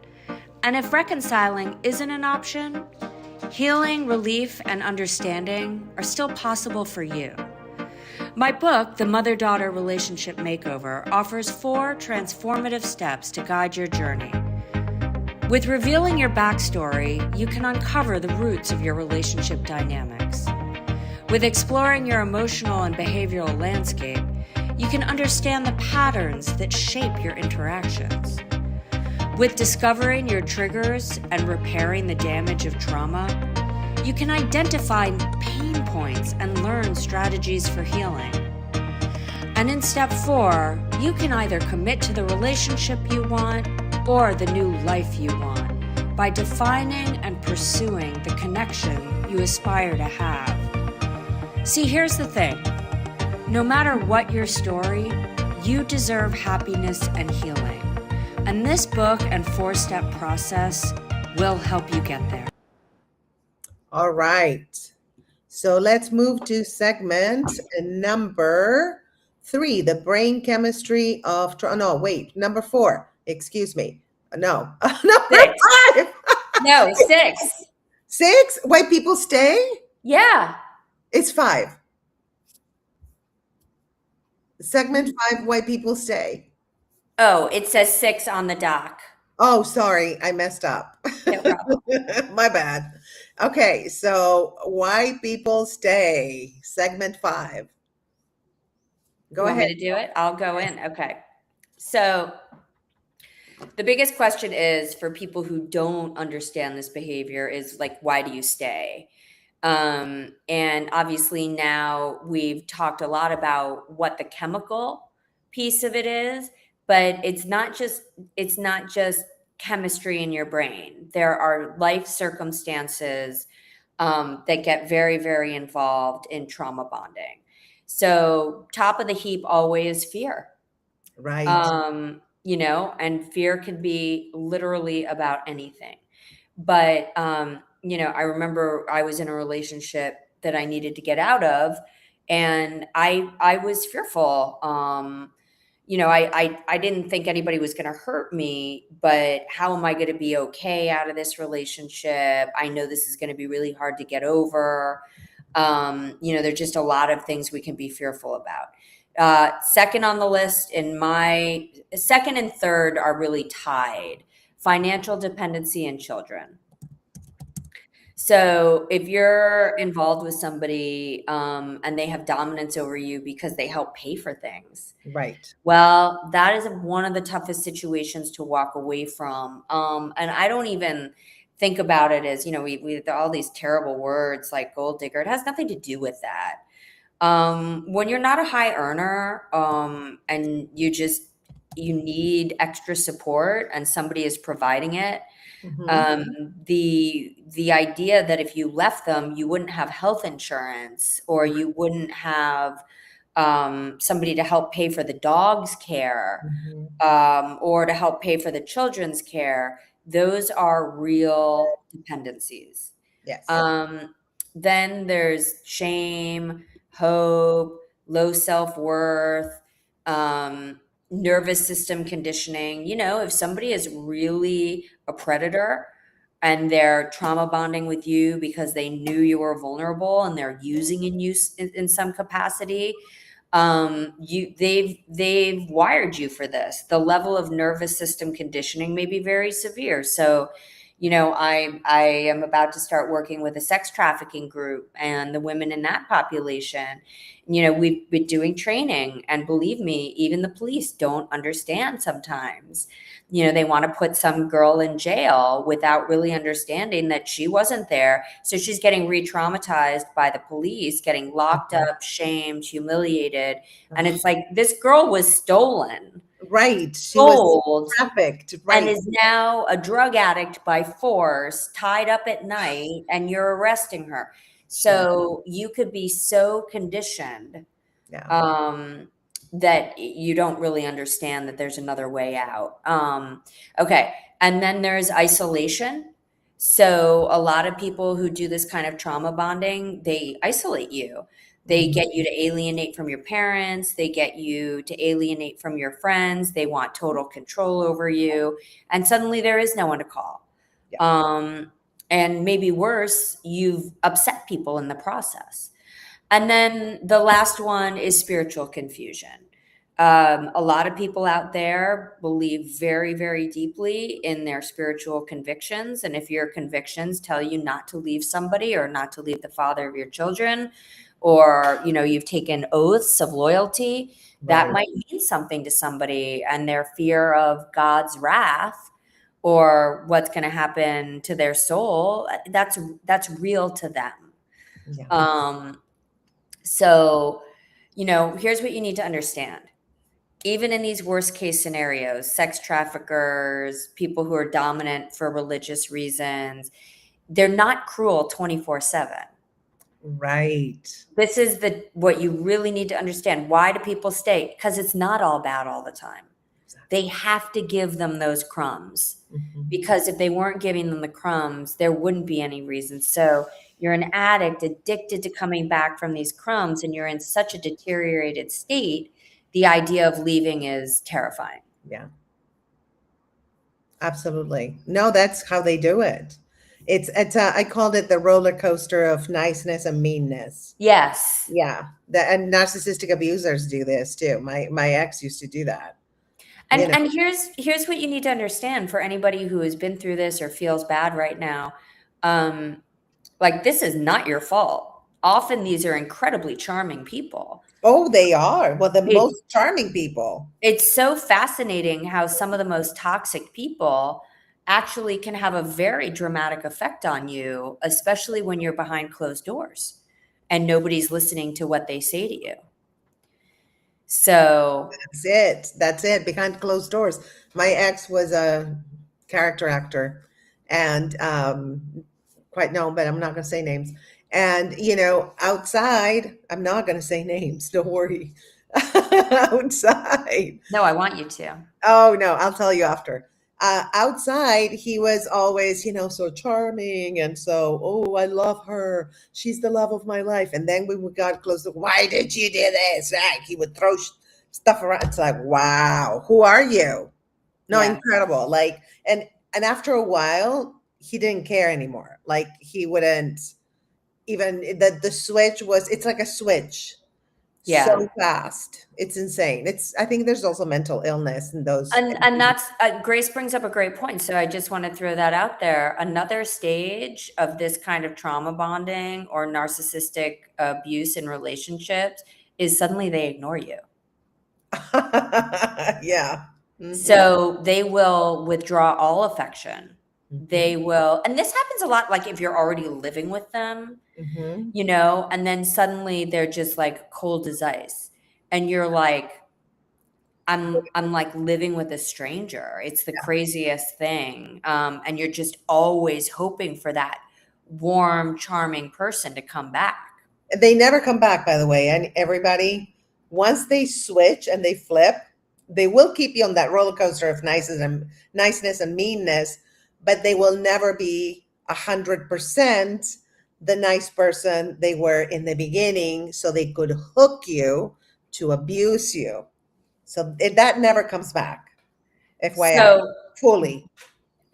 And if reconciling isn't an option, healing, relief, and understanding are still possible for you. My book, The Mother-Daughter Relationship Makeover, offers 4 transformative steps to guide your journey. With revealing your backstory, you can uncover the roots of your relationship dynamics. With exploring your emotional and behavioral landscape, you can understand the patterns that shape your interactions. With discovering your triggers and repairing the damage of trauma, you can identify pain points and learn strategies for healing. And in step 4, you can either commit to the relationship you want or the new life you want by defining and pursuing the connection you aspire to have. See, here's the thing. No matter what your story, you deserve happiness and healing. And this book and 4-step process will help you get there. All right. So let's move to segment number 3, the brain chemistry of no, wait, number 4. Excuse me. No, number 6. 5. No, 6. 6. White people stay. Yeah. It's 5. Segment 5. White people stay. Oh, it says 6 on the dock. Oh, sorry, I messed up. No problem. My bad. Okay, so white people stay. Segment 5. You Go want ahead. me to do it? I'll go in. Okay. So the biggest question is for people who don't understand this behavior is like, why do you stay? And obviously now we've talked a lot about what the chemical piece of it is, but it's not just chemistry in your brain. There are life circumstances that get very, very involved in trauma bonding. So top of the heap always fear. Right. And fear can be literally about anything. But I remember I was in a relationship that I needed to get out of, and I was fearful. I didn't think anybody was going to hurt me, but how am I going to be okay out of this relationship? I know this is going to be really hard to get over. There's just a lot of things we can be fearful about. Second on the list, in my second and third are really tied: financial dependency and children. So if you're involved with somebody and they have dominance over you because they help pay for things, Right. well, that is one of the toughest situations to walk away from. And I don't even think about it as, we all these terrible words like gold digger. It has nothing to do with that. When you're not a high earner and you need extra support and somebody is providing it, the idea that if you left them, you wouldn't have health insurance or you wouldn't have somebody to help pay for the dog's care or to help pay for the children's care, those are real dependencies. Yes. Then there's shame, hope, low self-worth, nervous system conditioning. If somebody is really a predator and they're trauma bonding with you because they knew you were vulnerable and they're using in some capacity. They've wired you for this. The level of nervous system conditioning may be very severe. So, I am about to start working with a sex trafficking group and the women in that population. We've been doing training, and believe me, even the police don't understand sometimes. They want to put some girl in jail without really understanding that she wasn't there. So she's getting re-traumatized by the police, getting locked up, shamed, humiliated. And it's like, this girl was stolen, Right. She was sold, trafficked. and Right. is now a drug addict by force, tied up at night, and you're arresting her. So you could be so conditioned Yeah. that you don't really understand that there's another way out. Okay. And then there's isolation. So a lot of people who do this kind of trauma bonding, they isolate you. They get you to alienate from your parents. They get you to alienate from your friends. They want total control over you. And suddenly there is no one to call. Yeah. And maybe worse, you've upset people in the process. And then the last one is spiritual confusion. A lot of people out there believe very, very deeply in their spiritual convictions. And if your convictions tell you not to leave somebody or not to leave the father of your children, or, you've taken oaths of loyalty, that Right. might mean something to somebody, and their fear of God's wrath or what's going to happen to their soul, that's real to them. Yeah. So, here's what you need to understand. Even in these worst case scenarios, sex traffickers, people who are dominant for religious reasons, they're not cruel 24/7. Right. This is what you really need to understand. Why do people stay? Because it's not all bad all the time. They have to give them those crumbs, because if they weren't giving them the crumbs, there wouldn't be any reason. So you're an addict addicted to coming back from these crumbs, and you're in such a deteriorated state. The idea of leaving is terrifying. Yeah. Absolutely. No, that's how they do it. It's I called it the roller coaster of niceness and meanness. Yes. Yeah. And narcissistic abusers do this too. My ex used to do that. And here's what you need to understand for anybody who has been through this or feels bad right now. Like, this is not your fault. Often these are incredibly charming people. Oh, they are. Well, the It's most charming people. It's so fascinating how some of the most toxic people actually can have a very dramatic effect on you, especially when you're behind closed doors and nobody's listening to what they say to you. So, That's it. That's it. Behind closed doors. My ex was a character actor and quite known, but I'm not going to say names. And, outside, I'm not going to say names. Don't worry. Outside. no, I want you to. Oh, no, I'll tell you after. Outside, he was always, so charming. And so, oh, I love her. She's the love of my life. And then when we got close to, why did you do this? Like, he would throw stuff around. It's like, wow, who are you? No, Yeah. incredible. Like, and after a while, he didn't care anymore. Like, he wouldn't even, the switch was, it's like a switch. Yeah. So fast. It's insane. I think there's also mental illness in those. And that's Grace brings up a great point. So I just want to throw that out there. Another stage of this kind of trauma bonding or narcissistic abuse in relationships is suddenly they ignore you. Yeah. So they will withdraw all affection. They will, and this happens a lot, like if you're already living with them, and then suddenly they're just like cold as ice. And you're like, I'm like living with a stranger. It's the craziest thing. And you're just always hoping for that warm, charming person to come back. They never come back, by the way. And everybody, once they switch and they flip, they will keep you on that roller coaster of niceness and meanness, but they will never be 100% the nice person they were in the beginning, so they could hook you to abuse you. So that never comes back. FYI, So fully.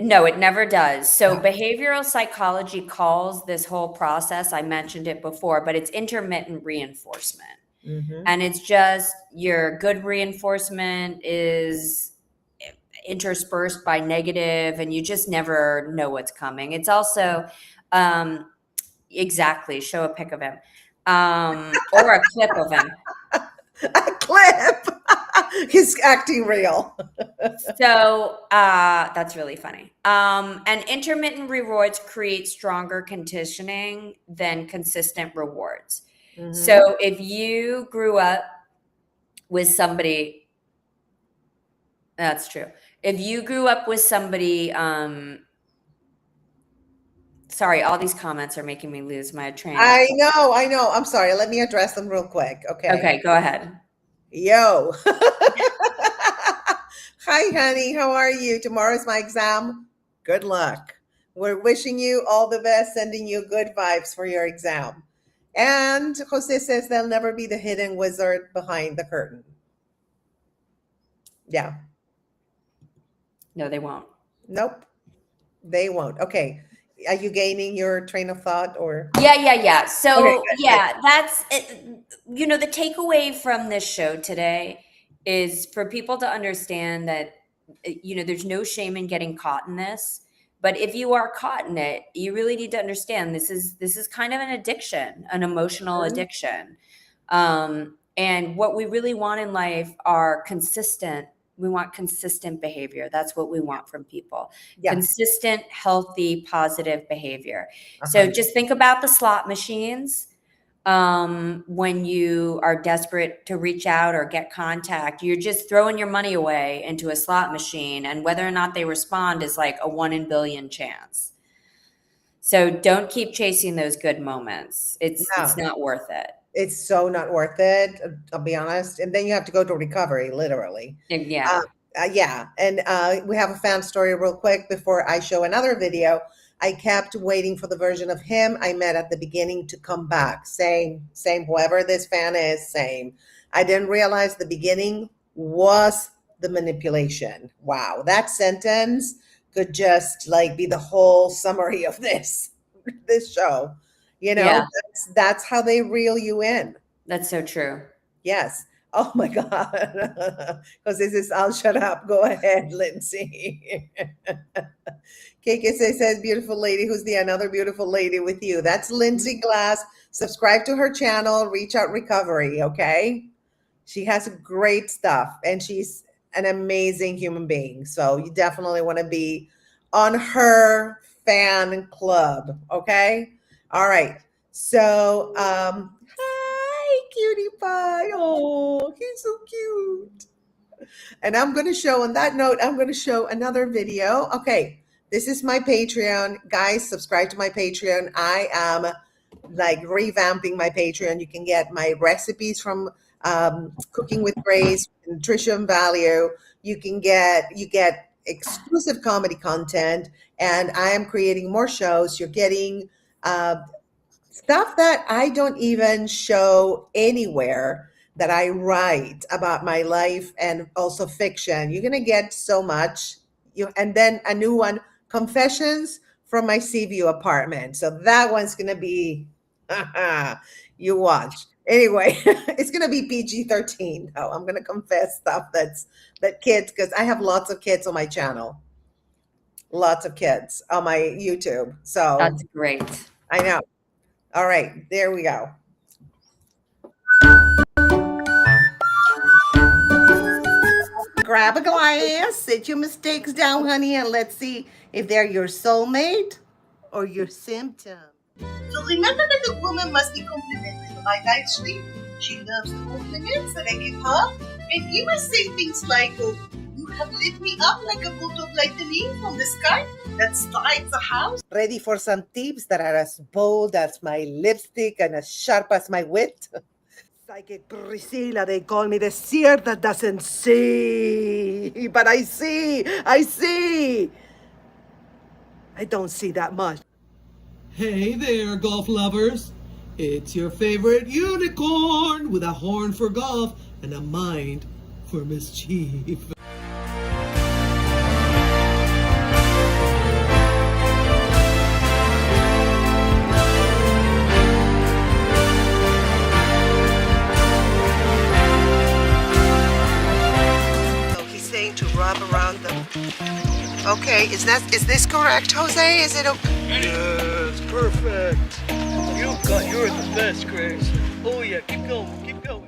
No, it never does. So Yeah. behavioral psychology calls this whole process, I mentioned it before, but it's intermittent reinforcement. Hmm. And it's just your good reinforcement is interspersed by negative, and you just never know what's coming. It's also, um, exactly, show a pic of him, or a clip of him. A clip. He's acting real. So that's really funny. And intermittent rewards create stronger conditioning than consistent rewards. Hmm. So if you grew up with somebody, that's true. If you grew up with somebody, sorry, all these comments are making me lose my train of I thought. know, I know. I'm sorry. Let me address them real quick. Okay. Okay, go ahead. Yo. Hi, honey. How are you? Tomorrow's my exam. Good luck. We're wishing you all the best, sending you good vibes for your exam. And Jose says there'll never be the hidden wizard behind the curtain. Yeah. No, they won't. Nope. They won't. Okay. Are you gaining your train of thought or? Yeah. Okay, So, good, good. yeah, that's it. The takeaway from this show today is for people to understand that, there's no shame in getting caught in this. But if you are caught in it, you really need to understand this is kind of an addiction, an emotional Mhm. addiction. And what we really want in life are consistent. We want consistent behavior. That's what we want from people. Yeah. Consistent, healthy, positive behavior. So 100. just think about the slot machines. When you are desperate to reach out or get contact, you're just throwing your money away into a slot machine, and whether or not they respond is like a 1 in a billion chance. So don't keep chasing those good moments. It's No. not worth it. It's so not worth it. I'll be honest. And then you have to go to recovery, literally. And Uh, yeah. yeah. And we have a fan story real quick before I show another video. I kept waiting for the version of him I met at the beginning to come back. Same, whoever this fan is, same. I didn't realize the beginning was the manipulation. Wow. That sentence could just like be the whole summary of this show. Yeah, That's how they reel you in. that's so true. Yes. Oh my God. Because this is, I'll shut up. Go ahead, Lindsay. KK says, beautiful lady. Who's the another beautiful lady with you? That's Lindsay Glass. Subscribe to her channel, Reach Out Recovery. Okay. She has great stuff and she's an amazing human being. So you definitely want to be on her fan club. Okay. All right. So, hi, cutie pie. Oh, he's so cute. And I'm going to show, on that note, I'm going to show another video. Okay. This is my Patreon. Guys, subscribe to my Patreon. I am like revamping my Patreon. You can get my recipes from Cooking with Grace, Nutrition Value. You get exclusive comedy content, and I am creating more shows. You're getting uh, stuff that I don't even show anywhere that I write about my life and also fiction. You're gonna get so much. And then a new one, Confessions from My Seaview Apartment. So that one's gonna be you watch. Anyway, it's gonna be PG-13 though. I'm gonna confess stuff that kids, because I have lots of kids on my channel. Lots of kids on my YouTube. So That's great. I know. All right, there we go. Grab a glass, sit your mistakes down, honey, and let's see if they're your soulmate or your symptom. So remember that the woman must be complimented, right, Ashley? She loves the compliments that I give her. And you must say things like, you have lit me up like a bolt of lightning from the sky that starts a house. Ready for some tips that are as bold as my lipstick and as sharp as my wit? Psychic Priscilla, they call me the seer that doesn't see. But I see. I don't see that much. Hey there, golf lovers. It's your favorite unicorn with a horn for golf and a mind for mischief. love around them. Okay, is this correct, Jose? Is it okay? Yes, perfect. You're the best, Grace. Oh yeah, keep going, keep going.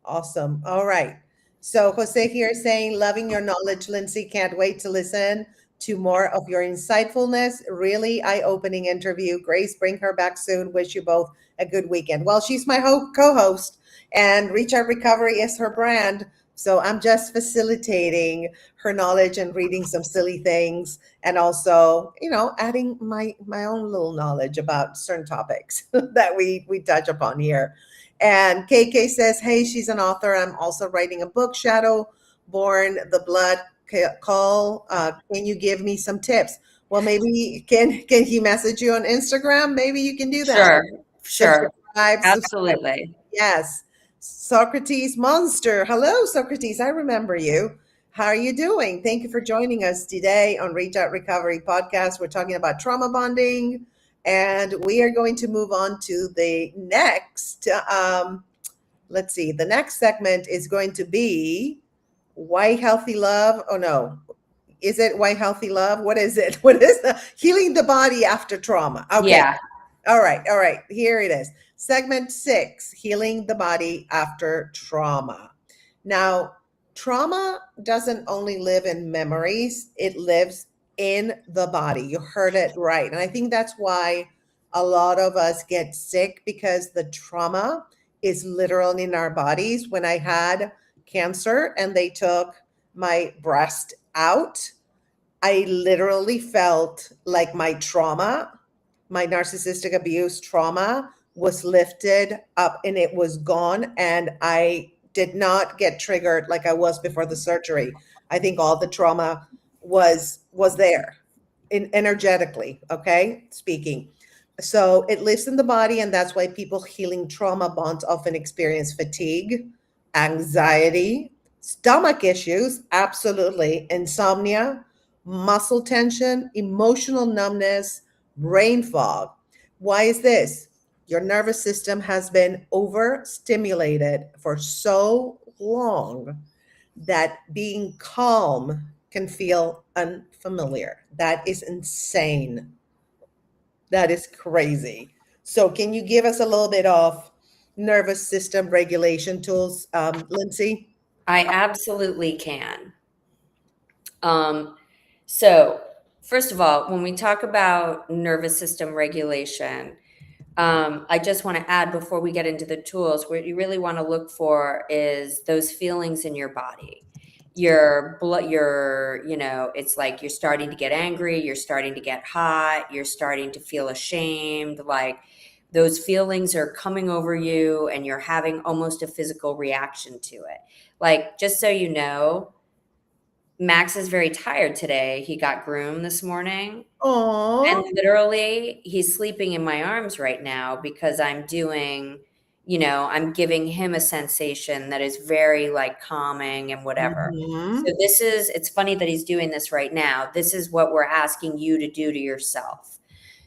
Awesome. All right. So Jose here is saying, loving your knowledge, Lindsay. Can't wait to listen to more of your insightfulness. Really eye-opening interview. Grace, bring her back soon. Wish you both a good weekend. Well, she's my co-host, and Reach Out Recovery is her brand. So I'm just facilitating her knowledge and reading some silly things, and also, adding my own little knowledge about certain topics that we touch upon here. And KK says, hey, she's an author. I'm also writing a book, Shadow Born, The Blood Call. Can you give me some tips? Well, maybe can he message you on Instagram? Maybe you can do that. Sure. Subscribe. Absolutely. Yes. Socrates Monster. Hello, Socrates. I remember you. How are you doing? Thank you for joining us today on Reach Out Recovery Podcast. We're talking about trauma bonding, and we are going to move on to the next. Let's see. The next segment is going to be Why Healthy Love. Oh, no. Is it Why Healthy Love? What is it? What is the healing the body after trauma? Okay. Yeah. All right. Here it is. Segment 6, healing the body after trauma. Now, trauma doesn't only live in memories, it lives in the body. You heard it right. And I think that's why a lot of us get sick, because the trauma is literal in our bodies. When I had cancer and they took my breast out, I literally felt like my trauma, my narcissistic abuse trauma, was lifted up and it was gone. And I did not get triggered like I was before the surgery. I think all the trauma was there energetically, okay, speaking. So it lives in the body, and that's why people healing trauma bonds often experience fatigue, anxiety, stomach issues, absolutely, insomnia, muscle tension, emotional numbness, brain fog. Why is this? Your nervous system has been overstimulated for so long that being calm can feel unfamiliar. That is insane. That is crazy. So, can you give us a little bit of nervous system regulation tools, Lindsay? I absolutely can. So, first of all, when we talk about nervous system regulation, I just want to add before we get into the tools, what you really want to look for is those feelings in your body. Your blood, it's like you're starting to get angry, you're starting to get hot, you're starting to feel ashamed, like those feelings are coming over you and you're having almost a physical reaction to it. Like, just so you know, Max is very tired today. He got groomed this morning. And Oh, literally, he's sleeping in my arms right now because I'm giving him a sensation that is very like calming and whatever. So mhm. it's funny that he's doing this right now. This is what we're asking you to do to yourself.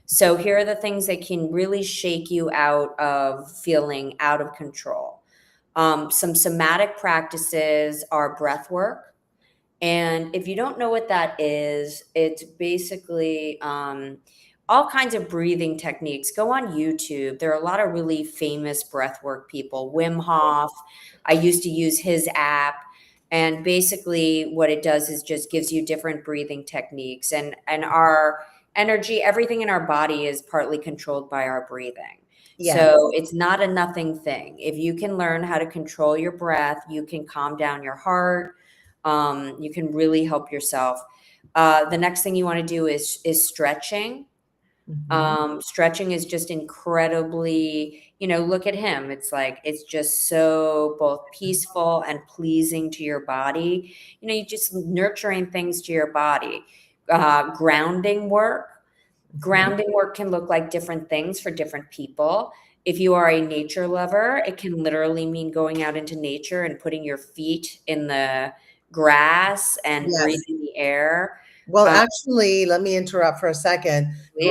So here are the things that can really shake you out of feeling out of control. Some somatic practices are breath work. And if you don't know what that is, it's basically all kinds of breathing techniques. Go on YouTube. There are a lot of really famous breathwork people. Wim Hof. I used to use his app. And basically what it does is just gives you different breathing techniques. And our energy, everything in our body is partly controlled by our breathing. Yes. So it's not a nothing thing. If you can learn how to control your breath, you can calm down your heart. You can really help yourself. The next thing you want to do is stretching. Mhm. Stretching is just incredibly, look at him. It's like, it's just so both peaceful and pleasing to your body. You just nurturing things to your body. Grounding work. Grounding work can look like different things for different people. If you are a nature lover, it can literally mean going out into nature and putting your feet in the grass and Yes. breathing the air. Well, Uh, actually, let me interrupt for a second. Please.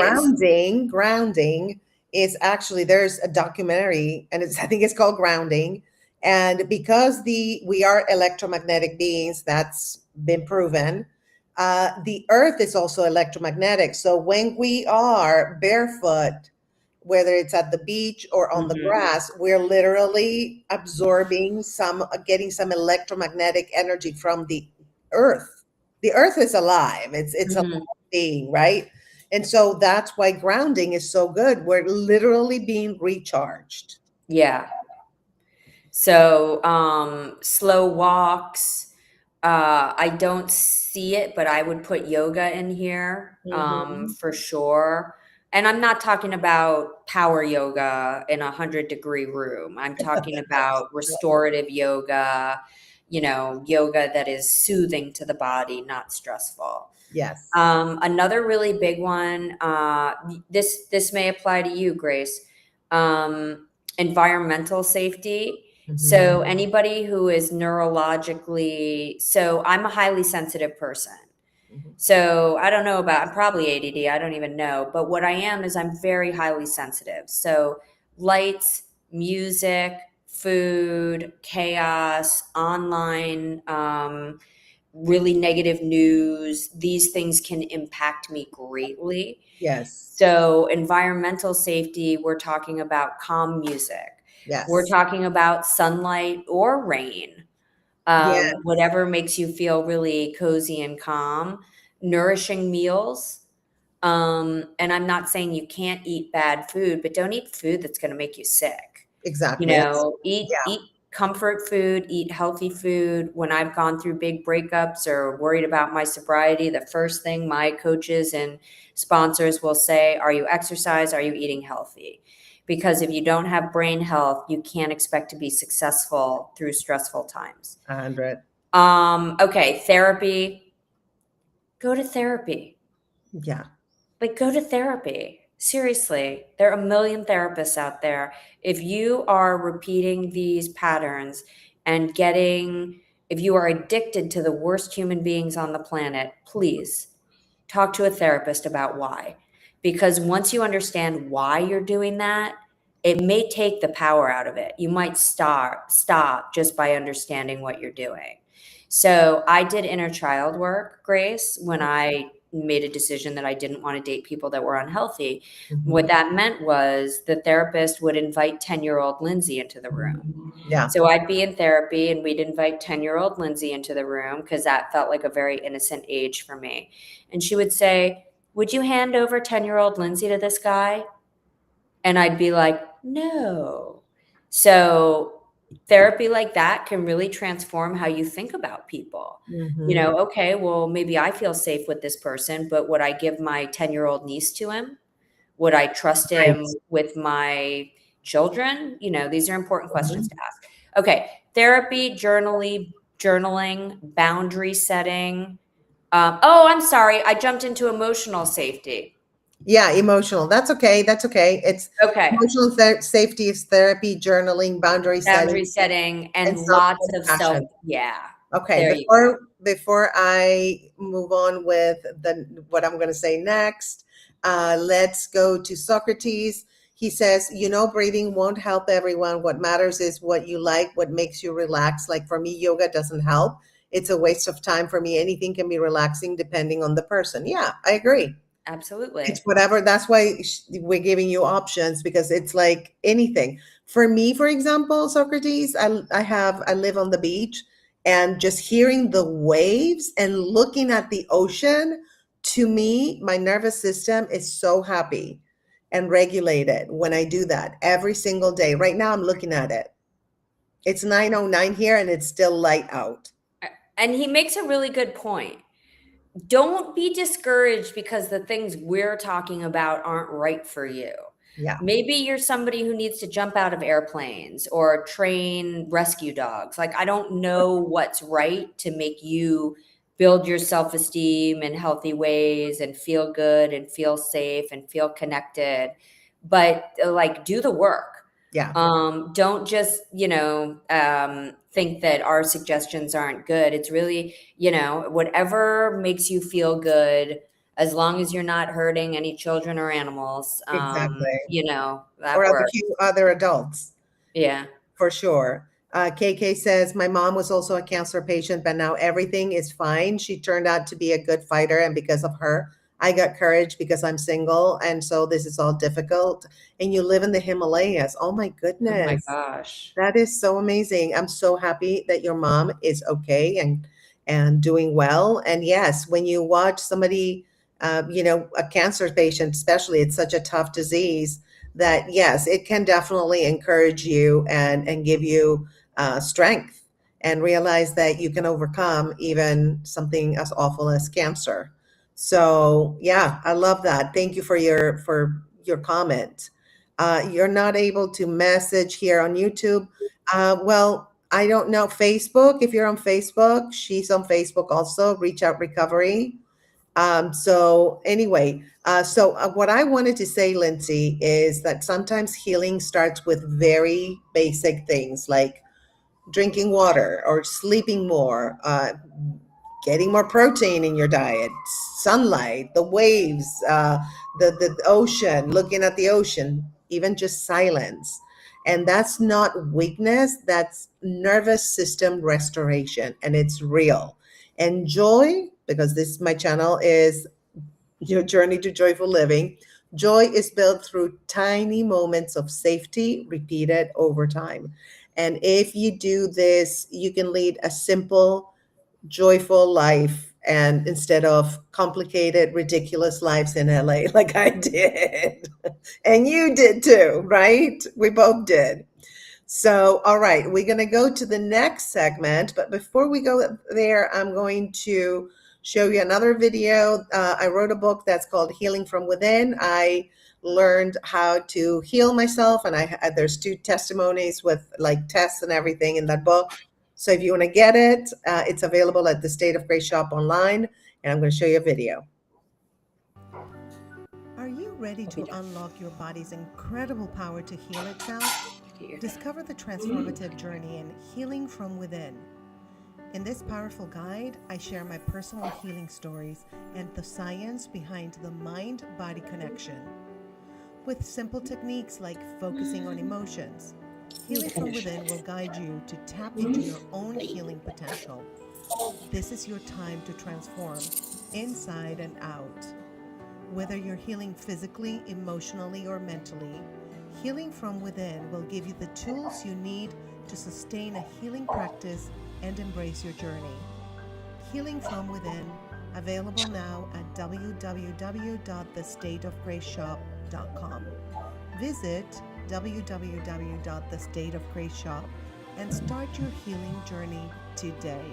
Grounding is actually, there's a documentary, and I think it's called Grounding. And because we are electromagnetic beings, that's been proven. The earth is also electromagnetic. So when we are barefoot, whether it's at the beach or on the grass, we're literally absorbing getting some electromagnetic energy from the earth. The earth is alive. It's a Mhm. being, right? And so that's why grounding is so good. We're literally being recharged. Yeah. So, slow walks. I don't see it, but I would put yoga in here, Mhm. for sure. And I'm not talking about power yoga in a 100-degree room. I'm talking about restorative yoga, yoga that is soothing to the body, not stressful. Yes. Another really big one, this may apply to you, Grace. Environmental safety. So Mhm. anybody who is neurologically, so I'm a highly sensitive person. Mhm. So I don't know I'm probably ADD, I don't even know. But what I am is I'm very highly sensitive. So lights, music, food, chaos, online, really negative news, these things can impact me greatly. Yes. So, environmental safety, we're talking about calm music. We're Yes. talking about sunlight or rain, Yes. whatever makes you feel really cozy and calm. Nourishing meals. And I'm not saying you can't eat bad food, but don't eat food that's going to make you sick. Exactly. Eat comfort food, eat healthy food. When I've gone through big breakups or worried about my sobriety, the first thing my coaches and sponsors will say, are you exercise? Are you eating healthy? Because if you don't have brain health, you can't expect to be successful through stressful times. 100. Okay, therapy. Go to therapy. Yeah. Like, go to therapy. Seriously, there are a million therapists out there. If you are repeating these patterns and if you are addicted to the worst human beings on the planet, please talk to a therapist about why. Because once you understand why you're doing that, it may take the power out of it. You might stop just by understanding what you're doing. So I did inner child work, Grace, when I made a decision that I didn't want to date people that were unhealthy. What Mhm. that meant was the therapist would invite 10-year-old Lindsay into the room. Yeah. So I'd be in therapy and we'd invite 10-year-old Lindsay into the room because that felt like a very innocent age for me. And she would say, would you hand over 10-year-old Lindsay to this guy? And I'd be like, no. So therapy like that can really transform how you think about people. Mhm. Okay, well, maybe I feel safe with this person, but would I give my 10-year-old niece to him? Would I trust him Right. with my children? These are important questions Mhm. to ask. Okay, therapy, journaling, boundary setting. Oh, I'm sorry. I jumped into emotional safety. Yeah, emotional. That's okay. That's okay. It's Okay, emotional safety is therapy, journaling, boundary setting, boundary setting and and lots of self-compassion. yeah. Okay, There you go. before I move on with what I'm going to say next, let's go to Socrates. He says, breathing won't help everyone. What matters is what you like, what makes you relax. Like for me, yoga doesn't help. It's a waste of time for me. Anything can be relaxing depending on the person. Yeah, I agree. It's Absolutely. whatever. That's why we're giving you options, because it's like anything. For me, for example, Socrates, I live on the beach, and just hearing the waves and looking at the ocean, to me, my nervous system is so happy and regulated when I do that every single day. Right now I'm looking at it. It's 9:09 here and it's still light out. And he makes a really good point. Don't be discouraged because the things we're talking about aren't right for you. Yeah. Maybe you're somebody who needs to jump out of airplanes or train rescue dogs. Like, I don't know what's right to make you build your self esteem in healthy ways and feel good and feel safe and feel connected. But like, do the work. Yeah. Don't just, think that our suggestions aren't good. It's really, whatever makes you feel good. as long as you're not hurting any children or animals, Exactly. that Or works. other adults. Yeah. For sure. KK says, my mom was also a cancer patient, but now everything is fine. She turned out to be a good fighter. And because of her, I got courage because I'm single. And so this is all difficult. And you live in the Himalayas. Oh my Oh my goodness. gosh. That is so amazing. I'm so happy that your mom is okay and doing well. And yes, when you watch somebody, a cancer patient, especially, it's such a tough disease that yes, it can definitely encourage you and give you strength and realize that you can overcome even something as awful as cancer. So yeah, I love that. Thank you for your comment. You're not able to message here on YouTube. Well, I don't know. Facebook, if you're on Facebook, she's on Facebook also, Reach Out Recovery. So anyway, what I wanted to say, Lindsay, is that sometimes healing starts with very basic things like drinking water or sleeping more, getting more protein in your diet, sunlight, the waves, the ocean, looking at the ocean, even just silence. And that's not weakness, that's nervous system restoration, and it's real. And joy, because this my channel is your journey to joyful living. Joy is built through tiny moments of safety repeated over time. And if you do this, you can lead a simple, joyful life and instead of complicated, ridiculous lives in LA like I did. And you did too, right? We both did. So, all right, we're going to go to the next segment. But before we go there, I'm going to show you another video. I wrote a book that's called Healing from Within. I learned how to heal myself, and there's 2 testimonies with like tests and everything in that book. So if you want to get it, it's available at the State of Grace shop online, and I'm going to show you a video. Are you ready to unlock your body's incredible power to heal itself? Discover the transformative journey in Healing from Within. In this powerful guide, I share my personal healing stories and the science behind the mind-body connection. With simple techniques like focusing on emotions, Healing from Within will guide you to tap into your own healing potential. This is your time to transform inside and out. Whether you're healing physically, emotionally, or mentally, Healing from Within will give you the tools you need to sustain a healing practice and embrace your journey. Healing from Within, available now at www.thestateofgraceshop.com. Visit www.thestateofgraceshop and start your healing journey today.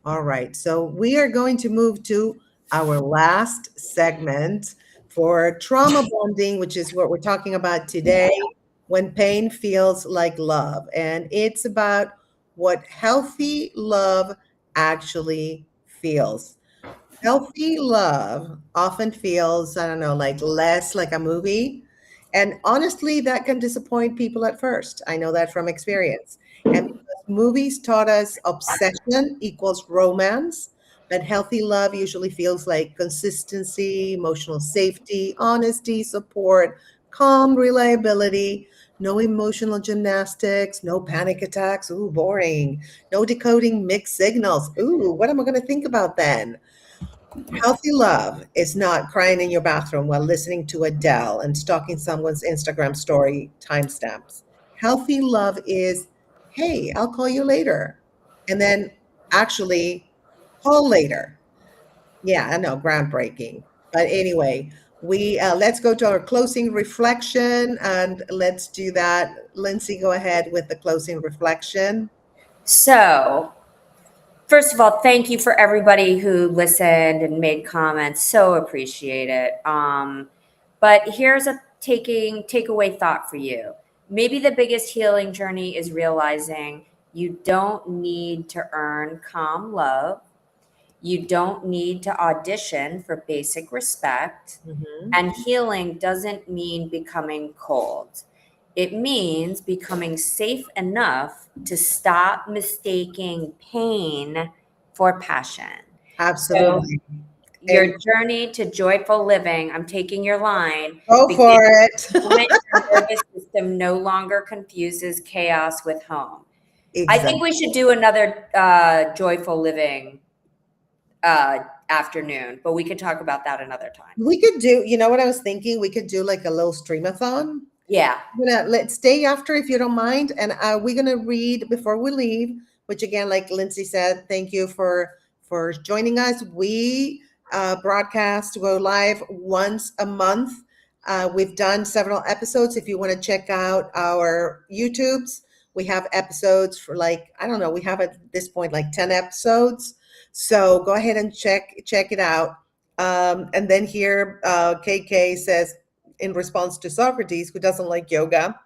All right, so we are going to move to our last segment for trauma bonding, which is what we're talking about today, when pain feels like love. And it's about what healthy love actually feels. Healthy love often feels, I don't know, like less like a movie. And honestly, that can disappoint people at first. I know that from experience. And because movies taught us obsession equals romance, but healthy love usually feels like consistency, emotional safety, honesty, support, calm, reliability, no emotional gymnastics, no panic attacks. Ooh, boring. No decoding mixed signals. Ooh, what am I going to think about then? Healthy love is not crying in your bathroom while listening to Adele and stalking someone's Instagram story timestamps. Healthy love is, hey, I'll call you later. And then actually call later. Yeah, I know, groundbreaking. But anyway, we let's go to our closing reflection and let's do that. Lindsay, go ahead with the closing reflection. So, first of all, thank you for everybody who listened and made comments. So appreciate it. But here's a takeaway thought for you. Maybe the biggest healing journey is realizing you don't need to earn calm love. You don't need to audition for basic respect. Mhm. And healing doesn't mean becoming cold. It means becoming safe enough to stop mistaking pain for passion. So Absolutely. your And journey to joyful living, I'm taking your line, go begins for it. the moment your nervous system no longer confuses chaos with home. I think Exactly. we should do another joyful living afternoon, but we could talk about that another time. We could do, you know what I was thinking? We could do like a little streamathon. Yeah. Let's stay after if you don't mind, and we're gonna read before we leave. Which again, like Lindsay said, thank you for joining us. We broadcast go live once a month. We've done several episodes. If you want to check out our YouTubes, we have episodes for like I don't know. We have at this point like 10 episodes. So go ahead and check it out. And then here, KK says, in response to Socrates, who doesn't like yoga,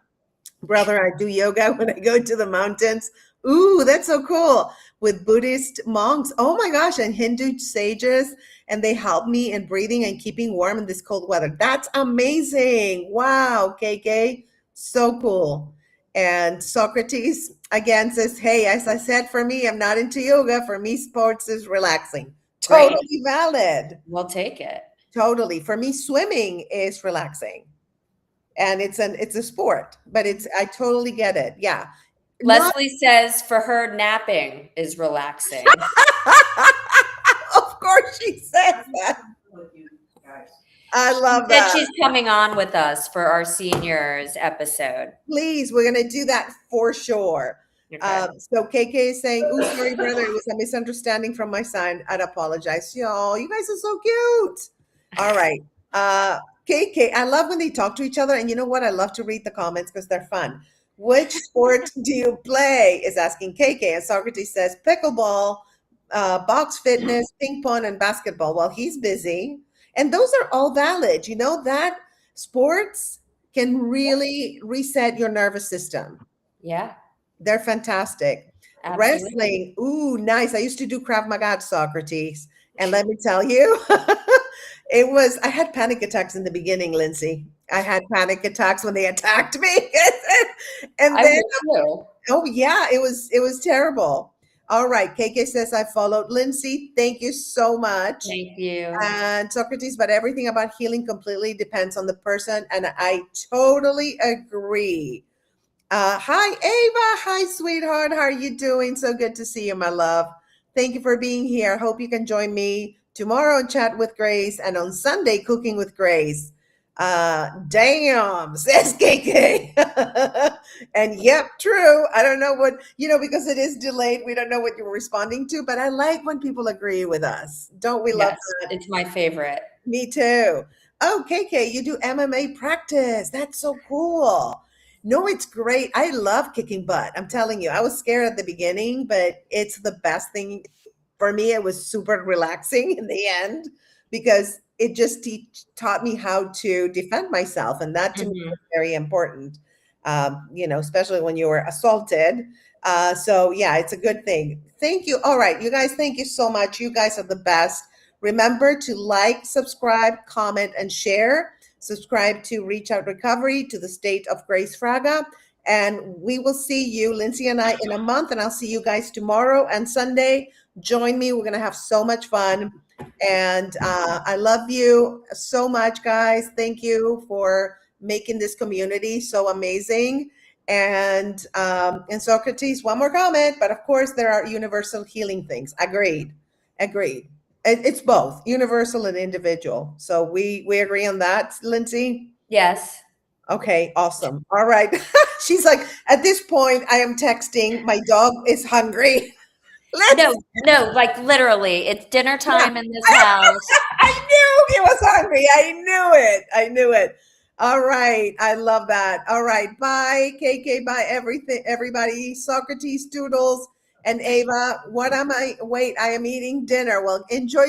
brother, I do yoga when I go to the mountains. Ooh, that's so cool. With Buddhist monks. Oh my gosh, and Hindu sages, and they help me in breathing and keeping warm in this cold weather. That's amazing. Wow, KK. So cool. And Socrates again says, hey, as I said, for me, I'm not into yoga. For me, sports is relaxing. Great. Totally valid. We'll take it. Totally. For me, swimming is relaxing. And it's a sport, but I totally get it. Yeah. Not Leslie says for her, napping is relaxing. of course she says that. I love Said that. she's coming on with us for our seniors episode. Please, we're gonna do that for sure. Okay. So KK is saying, "Oh, sorry, brother, it was a misunderstanding from my side. I'd apologize." Y'all, you guys are so cute. All right. KK, I love when they talk to each other, and you know what? I love to read the comments because they're fun. Which sport do you play? Is asking KK, and Socrates says pickleball, box fitness, ping pong, and basketball. Well, he's busy, and those are all valid. You know that sports can really reset your nervous system. Yeah, They're fantastic. absolutely. Wrestling, ooh, nice. I used to do Krav Maga at Socrates. And let me tell you, I had panic attacks in the beginning, Lindsay. I had panic attacks when they attacked me. And I then, would too. oh yeah, it was terrible. All right. KK says I followed Lindsay. Thank you so much. Thank you. And Socrates, but everything about healing completely depends on the person. And I totally agree. Hi, Ava. Hi, sweetheart. How are you doing? So good to see you, my love. Thank you for being here. Hope you can join me tomorrow on Chat with Grace and on Sunday, Cooking with Grace. Damn, says KK. And yep, true. I don't know what, because it is delayed. We don't know what you're responding to, but I like when people agree with us. Don't we love Yes, that? it's my favorite. Me too. Oh, KK, you do MMA practice. That's so cool. No, it's great. I love kicking butt. I'm telling you, I was scared at the beginning, but it's the best thing for me. It was super relaxing in the end because it just taught me how to defend myself. And that to me Mhm. was very important, especially when you were assaulted. So, yeah, it's a good thing. Thank you. All right, you guys, thank you so much. You guys are the best. Remember to like, subscribe, comment, and share. Subscribe to Reach Out Recovery, to the State of Grace Fraga. And we will see you, Lindsay and I, in a month. And I'll see you guys tomorrow and Sunday. Join me. We're going to have so much fun. And I love you so much, guys. Thank you for making this community so amazing. And Socrates, one more comment. But of course, there are universal healing things. Agreed. It's both universal and individual. So we agree on that, Lindsay? Yes. Okay, awesome. All right. She's like, at this point, I am texting. My dog is hungry. No, like literally, it's dinner Yeah. time in this house. I knew he was hungry. I knew it. All right. I love that. All right. Bye, KK. Bye, everybody. Socrates, Doodles, and Ava. What am I? Wait, I am eating dinner. Well, enjoy